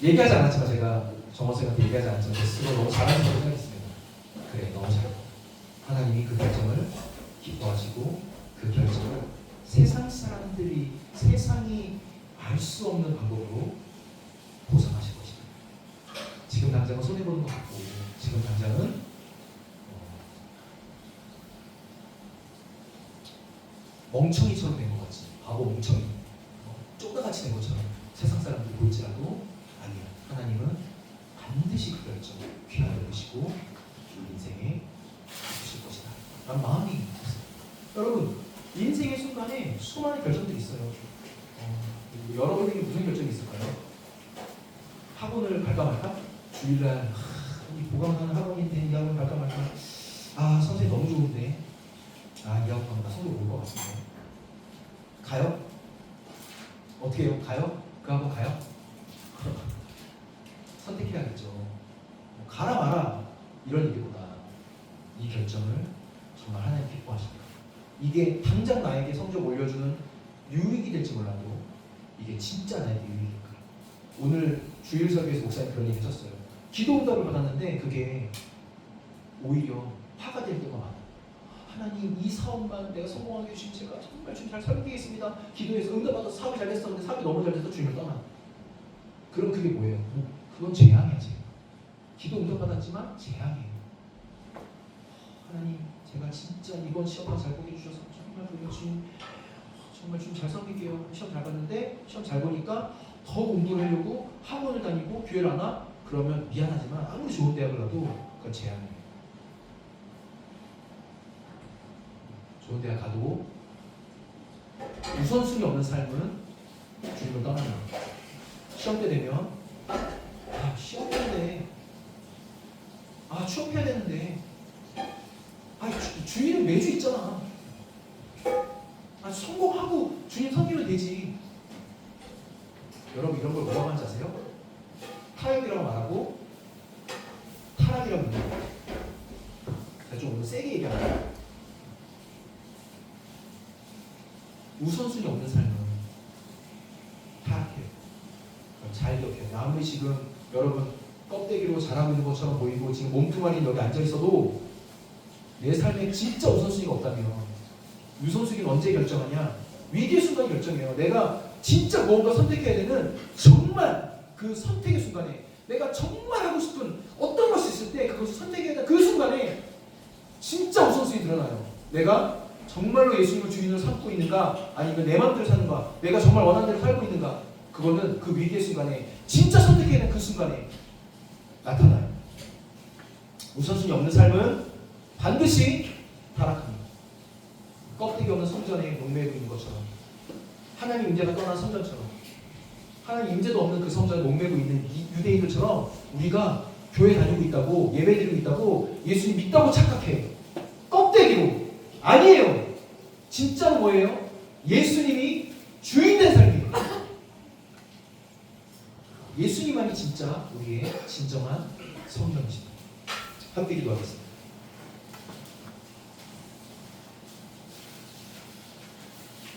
얘기하지 않았지만 제가 정원생한테 얘기하지 않았지만 제 스스로 너무 잘하는 걸 생각했습니다. 그래, 너무 잘해. 하나님이 그 결정을 기뻐하시고 그 결정을 세상이 알 수 없는 방법으로 보상하실 것입니다. 지금 당장은 손해보는 것 같고 지금 당장은 멍청이처럼 된 것 같지. 바보 멍청이. 쪼다같이 된 것처럼 세상 사람들이 볼지라도 아니야. 하나님은 반드시 그 결정을 귀하게 여기시고 우리 인생에 주실 것이다 라는 마음이 있어요. 여러분 인생의 순간에 수많은 결정들이 있어요. 여러분에게 무슨 결정이 있을까요? 학원을 갈까 말까? 주일날 이 보강하는 학원인데 이 학원 갈까 말까? 선생님 너무 좋은데 이 학원 가면 나 성적 올 것 같은데 가요? 어떻게 해요? 가요? 그 학원 가요? 선택해야겠죠. 가라 마라 이런 얘기보다 이 결정을 정말 하나님 기뻐하십니다. 이게 당장 나에게 성적 올려주는 유익이 될지 몰라도 이게 진짜 나에게 유익일까? 오늘 주일 설교에서 목사님 그런 얘기 하셨어요. 기도 응답을 받았는데 그게 오히려 화가 될 때가 많아요. 하나님 이 사업만 내가 성공하게 해주신 제가 정말 주님 잘 섬기겠습니다. 기도해서 응답받아서 사업이 잘 됐어. 근데 사업이 너무 잘 돼서 주님을 떠나. 그럼 그게 뭐예요? 그건 재앙이야. 재앙. 기도 응답받았지만 재앙이에요. 하나님 제가 진짜 이번 시험만 잘 보게 해주셔서 정말 주님 정말 주님 잘 섬길게요. 시험 잘 봤는데 시험 잘 보니까 더 공부를 하려고 학원을 다니고 교회를 안 와? 그러면 미안하지만 아무리 좋은 대학을 가도 그건 재앙이에요. 좋은 대학 가도 우선순위 없는 삶은 주님을 떠나요. 시험 때 되면 시험 때인데 취업해야 되는데 주님은 매주 있잖아. 성공하고 주님 섬기면 되지. 여러분 이런 걸 뭐라고 하는지 아세요? 타협이라고 말하고 타락이라고 합니다. 제가 좀 오늘 세게 얘기합니다. 우선순위 없는 삶은 타락해요. 잘 기억해요. 아무리 지금 여러분 껍데기로 자라고 있는 것처럼 보이고 지금 몸뚱아리는 여기 앉아있어도 내 삶에 진짜 우선순위가 없다면 우선순위는 언제 결정하냐? 위기의 순간 결정해요. 내가 진짜 무언가 선택해야 되는 정말 그 선택의 순간에 내가 정말 하고 싶은 어떤 것이 있을 때 그것을 선택해야 되는 그 순간에 진짜 우선순위 드러나요. 내가 정말로 예수님을 주인으로 삼고 있는가 아니면 내 마음대로 사는가 내가 정말 원하는 대로 살고 있는가 그거는 그 위기의 순간에 진짜 선택해야 되는 그 순간에 나타나요. 우선순위 없는 삶은 반드시 타락합니다. 껍데기 없는 성전에 목매고 있는 것처럼 하나님 임재가 떠난 성전처럼 하나님 임재도 없는 그 성전에 목매고 있는 유대인들처럼 우리가 교회 다니고 있다고 예배드리고 있다고 예수님 믿다고 착각해요. 껍데기로 아니에요. 진짜는 뭐예요? 예수님이 주인된 삶이에요. 예수님만이 진짜 우리의 진정한 성전이십니다. 함께 기도하겠습니다.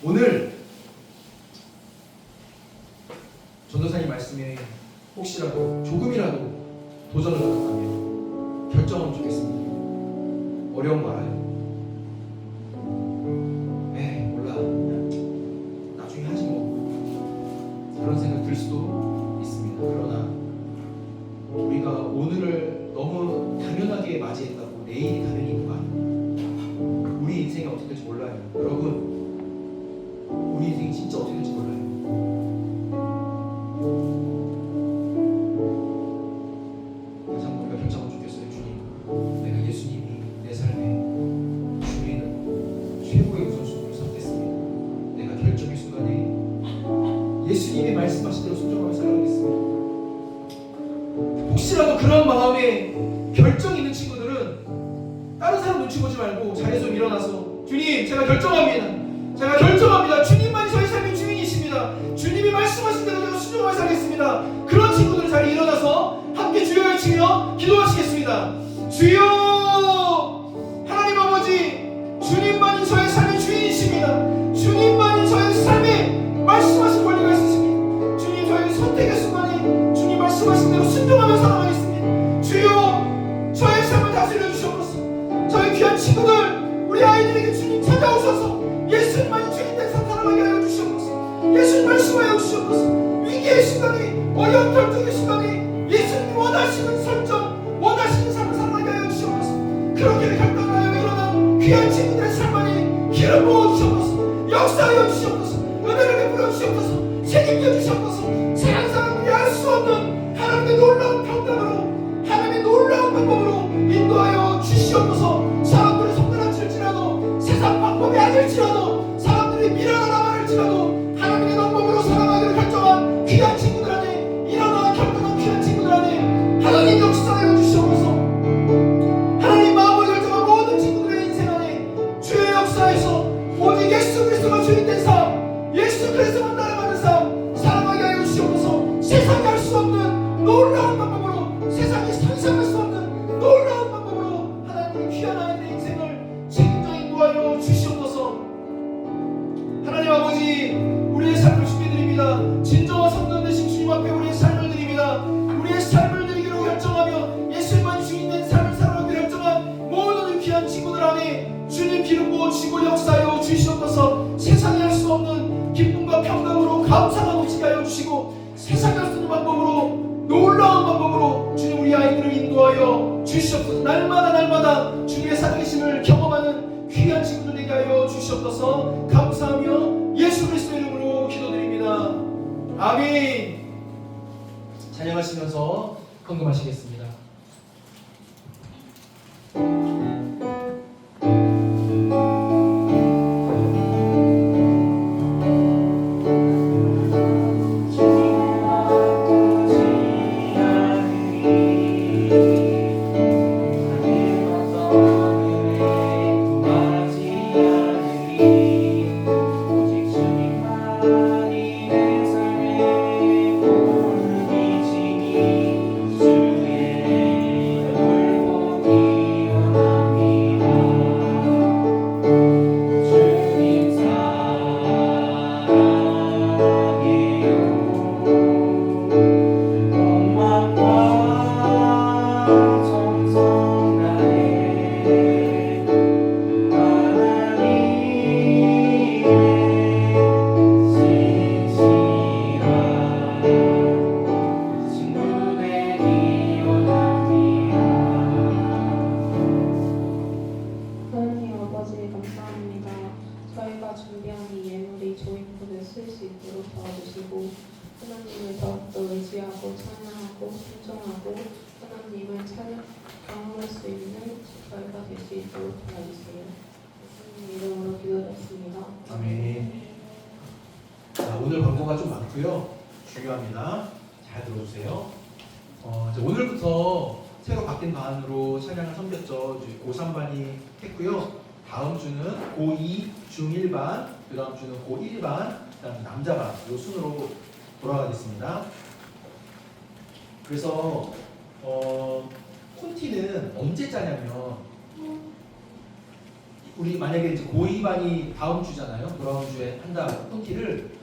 오늘 전도사님 말씀에 혹시라도 조금이라도 도전을 부탁하면 결정하면 좋겠습니다. 어려운 거 알아요. 몰라 나중에 하지 뭐 그런 생각 들 수도 있습니다. 그러나 우리가 오늘을 너무 당연하게 맞이했다고 내일이 당연히 있는 거 아니에요. 우리 인생이 어떻게 될지 몰라요. 여러분 우리 인생이 진짜 어떻게 될지 몰라요. 다시 한번 우리가 결정하면 좋겠어요. 주님 내가 예수님이 내 삶의 주인은 최고의 우선순위를 삼겠습니다. 내가 결정의 순간에 예수님이 말씀하신 대로 순종하며 살아가겠습니다. 혹시라도 그런 마음에 결정이 있는 친구들은 다른 사람 눈치 보지 말고 자리에서 일어나서 주님 제가 결정합니다. 제가 결정합니다. 주님만이 저희 삶의 주인이십니다. 주님이 말씀하신 대로 제가 순종하며 살겠습니다. 그런 친구들 자리에 일어나서 함께 주여 외치며 기도하시겠습니다. 주여 하나님 아버지 주님만이 저의 삶의 주인이십니다. 주님만이 저의 삶에 말씀하신 권리가 있으십니다. 주님 저의 선택의 순간에 주님 말씀하신 대로 순종하며 살아가겠습니다. 주여 저의 삶을 다스려 주시옵소서. 저희 귀한 친구들 우리 아이들에게 주님 찾아오셔서 예수님만이 주인된 삶 살아가게 하여 주시옵소서. 예수님 말씀하여 주시옵소서. 위기의 시간에 어려운 결정의 시간에 예수님 원하시는 설정 원하시는 삶을 살아가게 하여 주시옵소서. 그렇게 결단하여 일어난 귀한 친구들의 삶 안에 기름 부어 주시옵소서. 역사하여 주시옵소서. 은혜를 베풀어 주시옵소서. 책임져 주시옵소서. 세상 사람들이 알 수 없는 하나님의 놀라운 평강으로 하나님의 놀라운 방법으로 인도하여 주시옵소서. 사람들이 손가락 칠지라도 세상 방법이 아닐지라도 사람들이 감사가 넘치게 하여 주시고 세상에 할 수 있는 방법으로 놀라운 방법으로 주님 우리 아이들을 인도하여 주시옵소서. 날마다 주님의 살아계심을 경험하는 귀한 친구들 되게 하여 주시옵소서. 감사하며 예수 그리스도의 이름으로 기도드립니다. 아멘. 찬양하시면서 헌금하시겠습니다. 아멘. 자, 오늘 광고가 좀 많고요. 중요합니다. 잘 들어주세요. 이제 오늘부터 새로 바뀐 반으로 찬양을 섬겼죠. 고3반이 했고요. 다음 주는 고2 중1반, 그 다음 주는 고1반, 그 다음 남자반 이 순으로 돌아가겠습니다. 그래서 콘티는 언제 짜냐면 우리 만약에 이제 고2반이 다음 주잖아요. 돌아온 주에 한다. 콘티를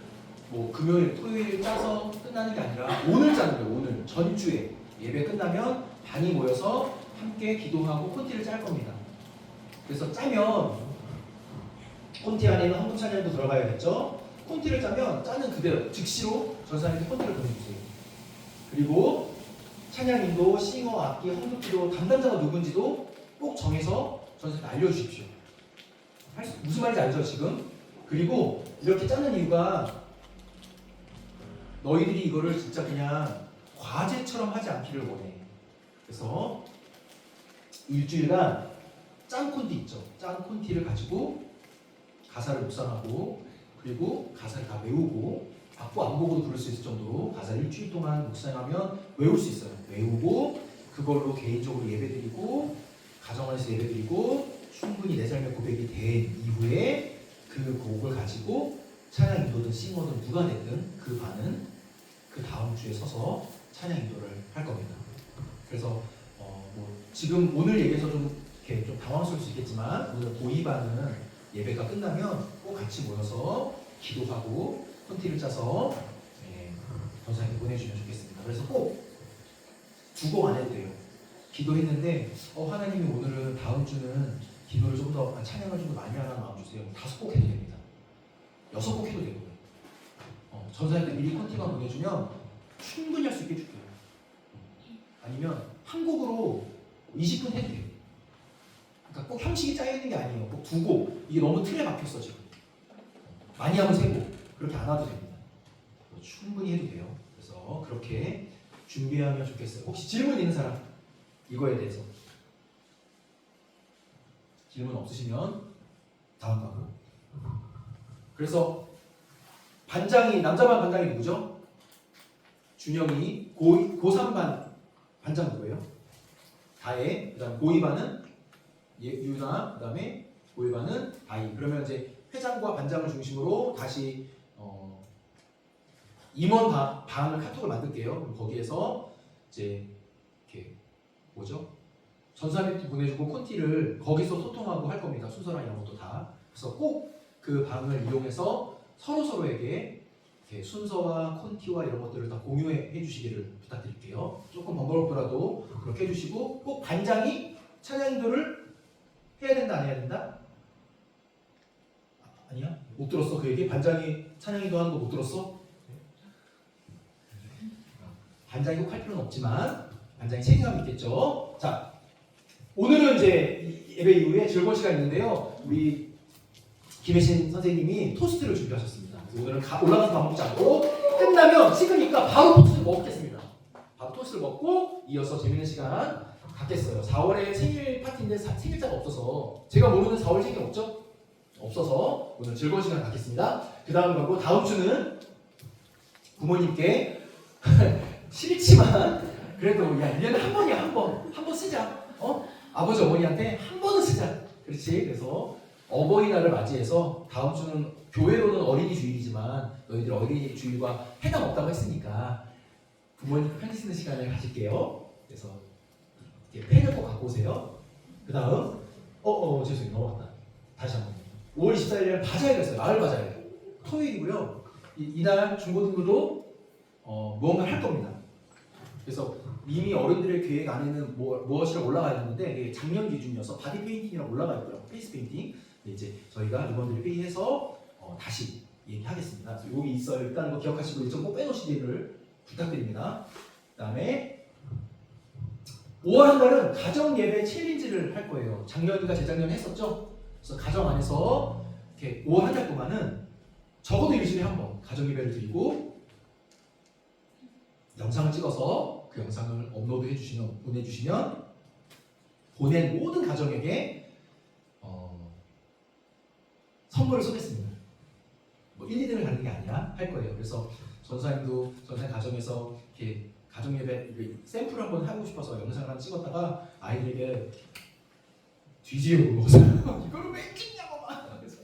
뭐 금요일, 토요일 짜서 끝나는 게 아니라 오늘 짜는 거예요. 오늘 전주에 예배 끝나면 반이 모여서 함께 기도하고 콘티를 짤 겁니다. 그래서 짜면 콘티 안에는 헌금 찬양도 들어가야겠죠. 콘티를 짜면 짜는 그대로 즉시로 전사님께 콘티를 보내주세요. 그리고 찬양인도, 싱어, 악기, 헌금기도 담당자가 누군지도 꼭 정해서 전사님께 알려주십시오. 무슨 말인지 알죠 지금? 그리고 이렇게 짜는 이유가 너희들이 이거를 진짜 그냥 과제처럼 하지 않기를 원해. 그래서 일주일간 짠 콘티 있죠. 짠 콘티를 가지고 가사를 묵상하고 그리고 가사를 다 외우고 악보 안 보고도 부를 수 있을 정도로 가사를 일주일 동안 묵상하면 외울 수 있어요. 외우고 그걸로 개인적으로 예배드리고 가정안에서 예배드리고 충분히 내 삶의 고백이 된 이후에 그 곡을 가지고 찬양 인도든 싱어든 누가 됐든 그 반은 그 다음 주에 서서 찬양 인도를 할 겁니다. 그래서 뭐 지금 오늘 얘기해서 좀 이렇게 좀 당황스러울 수 있겠지만 오늘 고2반은 예배가 끝나면 꼭 같이 모여서 기도하고 콘티를 짜서 전사님께 보내주시면 좋겠습니다. 그래서 꼭 두고 안 해도 돼요. 기도했는데 하나님이 오늘은 다음 주는 기도를 좀 더 찬양을 좀 더 많이 하라는 마음 주세요. 5곡 해도 됩니다. 6곡 해도 되고 전사님께 미리 콘티만 보내주면 충분히 할 수 있게 해줄게요. 아니면 한 곡으로 20분 해도 돼요. 그러니까 꼭 형식이 짜여있는 게 아니에요. 꼭 2곡. 이게 너무 틀에 박혔어 지금. 많이 하면 3곡. 그렇게 안 와도 됩니다. 충분히 해도 돼요. 그래서 그렇게 준비하면 좋겠어요. 혹시 질문 있는 사람? 이거에 대해서 질문 없으시면 다음 과로. 그래서 반장이 남자반 반장이 누구죠? 준영이 고3반 반장 누구예요? 다혜. 그다음 고2반은 유나. 그다음에 고1반은 다희. 그러면 이제 회장과 반장을 중심으로 다시 임원 방을 카톡을 만들게요. 그럼 거기에서 이제 이렇게 뭐죠? 전사님께 보내주고 콘티를 거기서 소통하고 할 겁니다. 순서랑 이런 것도 다. 그래서 꼭 그 방을 이용해서 서로에게 이렇게 순서와 콘티와 이런 것들을 다 공유해 주시기를 부탁드릴게요. 조금 번거롭더라도 그렇게 해주시고 꼭 반장이 찬양인도를 해야 된다 안 해야 된다? 아니야? 못 들었어 그 얘기? 반장이 찬양인도 하는 거 못 들었어? 반장이 꼭 할 필요는 없지만 반장이 책임감이 있겠죠. 자, 오늘은 이제 예배 이후에 즐거운 시간이 있는데요. 우리 김혜신 선생님이 토스트를 준비하셨습니다. 그래서 오늘은 올라가서 밥 먹지 않고 끝나면 식으니까 바로 토스트를 먹겠습니다. 바로 토스트를 먹고 이어서 재밌는 시간 갖겠어요. 4월에 생일 파티인데 생일자가 없어서 제가 모르는 4월 생일 없죠? 없어서 오늘 즐거운 시간 갖겠습니다. 그 다음 가고 다음 주는 부모님께 싫지만 그래도 야 1년에 한 번이야 한 번 쓰자. 아버지 어머니한테 한 번은 쓰자. 그렇지. 그래서 어버이날을 맞이해서 다음 주는 교회로는 어린이 주일이지만 너희들 어린이 주일과 해당 없다고 했으니까 부모님 편지 쓰는 시간을 가질게요. 그래서 펜을 꼭 갖고 오세요. 그 다음 죄송해요 넘어갔다. 다시 한번 5월 24일에는 바자회가 있어요. 마을 바자회 토요일이고요. 이날 중고등부도 무언가를 할 겁니다. 그래서 이미 어른들의 계획 안에는 무엇이라 올라가 있는데 이게 작년 기준이어서 바디 페인팅이랑 올라가 있고요. 페이스 페인팅. 이제 저희가 이번들을 회의해서 다시 얘기하겠습니다. 그래서 여기 있어요. 일단 거 기억하시고 일정 꼭 빼놓으시기를 부탁드립니다. 그 다음에 5월 한 달은 가정 예배 챌린지를 할 거예요. 작년이가 재작년에 했었죠. 그래서 가정 안에서 이렇게 5월 한 달 동안은 적어도 일주일에 한 번 가정 예배를 드리고 영상을 찍어서 그 영상을 업로드 해주시면 보낸 모든 가정에게 선물을 쏘겠습니다. 뭐 1, 2등을 가는 게 아니라 할 거예요. 그래서 전사님도 전사 가정에서 이렇게 가정 예배 샘플 한번 하고 싶어서 영상을 한번 찍었다가 아이들에게 뒤지고 이거를 왜 찍냐고 막 그래서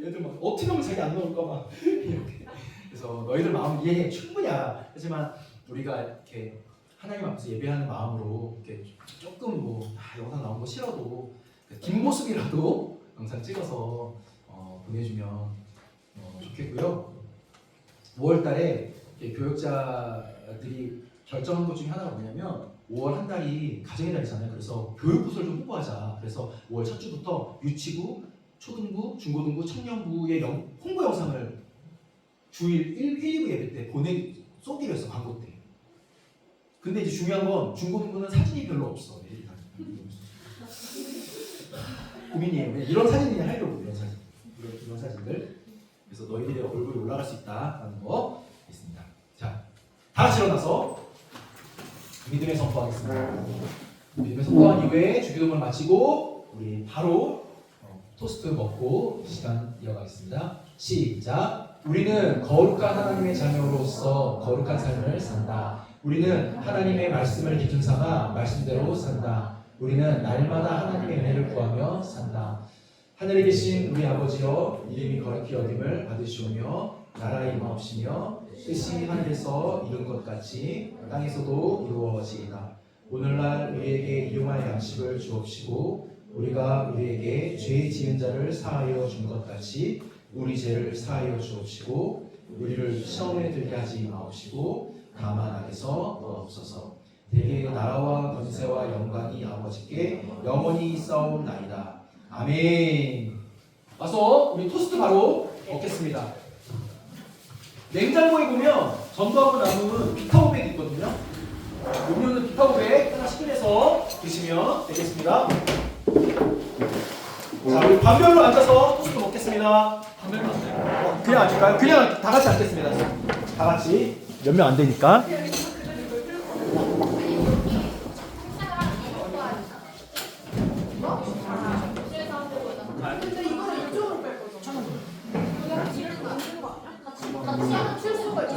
애들 막 어떻게 하면 자기 안 나올까 막 이렇게 그래서 너희들 마음 이해해 충분히 알아. 하지만 우리가 이렇게 하나님 앞에서 예배하는 마음으로 이렇게 조금 영상 나온 거 싫어도 뒷모습이라도 영상 찍어서 보내주면 좋겠고요. 5월달에 교육자들이 결정한 것 중에 하나가 뭐냐면 5월 한 달이 가정의 달이잖아요. 그래서 교육부서를 좀 홍보하자. 그래서 5월 첫 주부터 유치부, 초등부, 중고등부, 청년부의 홍보 영상을 주일 1, 2부 예배 때 쏘기로 했어. 광고 때. 근데 이제 중요한 건 중고등부는 사진이 별로 없어. 고민이에요. 이런 사진 그냥 하려고 이런 사진들. 그래서 너희들의 얼굴이 올라갈 수 있다라는 거 있습니다. 자, 다 같이 일어나서 믿음의 선포하겠습니다. 믿음의 선포한 이후에 주기도문을 마치고 우리 바로 토스트 먹고 시간 이어가겠습니다. 시작. 우리는 거룩한 하나님의 자녀로서 거룩한 삶을 산다. 우리는 하나님의 말씀을 기준 삼아 말씀대로 산다. 우리는 날마다 하나님의 은혜를 구하며 산다. 하늘에 계신 우리 아버지여 이름이 거룩히 여김을 받으시오며 나라의 임하옵시며 뜻이 하늘에서 이룬 것 같이 땅에서도 이루어지이다. 오늘날 우리에게 일용할 양식을 주옵시고 우리가 우리에게 죄 지은 자를 사하여 준 것 같이 우리 죄를 사하여 주옵시고 우리를 시험에 들게 하지 마옵시고 다만 악에서 넣옵소서. 대개 나라와 권세와 영광이 아버지께 영원히 있사옵나이다. 아멘. 와서 우리 토스트 바로 먹겠습니다. 냉장고에 보면 전부하고 남은 비타오백이 있거든요. 음료는 비타오백 하나 식근해서 드시면 되겠습니다. 자, 우리 반별로 앉아서 토스트 먹겠습니다. 반별로 안 돼요? 그냥 앉을까요? 그냥 다 같이 앉겠습니다. 다 같이. 몇 명 안 되니까. 근데 이거는 이쪽으로 뺄 거죠? 그냥 뒤를 안 쓰는 거 아니야? 같이 하나 칠 수가 있어.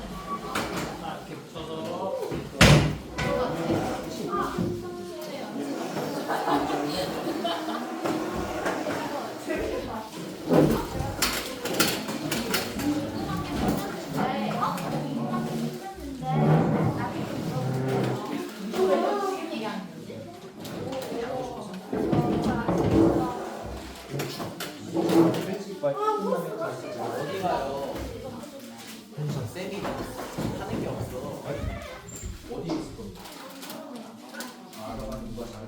이렇게 붙여서 어디 가요? 쌤이 하는 게 없어. 어디 있을 겁니다. 너가 누가 잘해.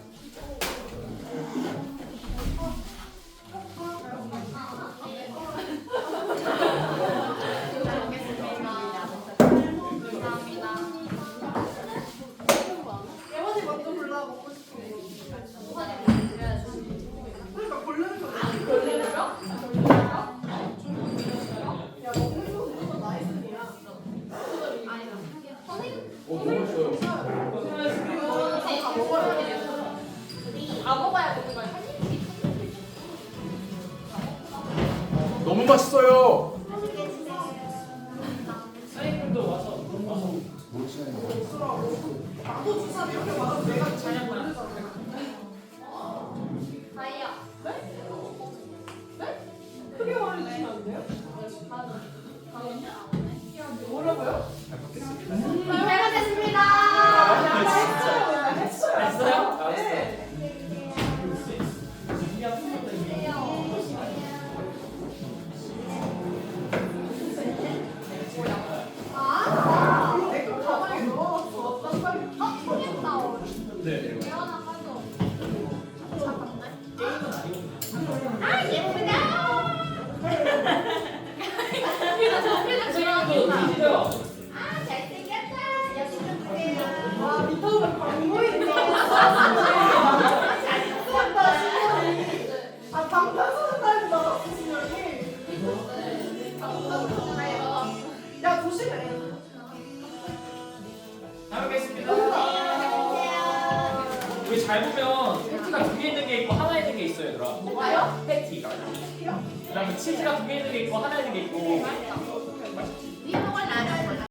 잘 보면 패티가 2개 있는 게 있고 하나 있는 게 있어요, 얘들아. 뭐가요? 패티가. 그다음에 치즈가 2개 있는 게 있고 하나 있는 게 있고. 네 먹을 나는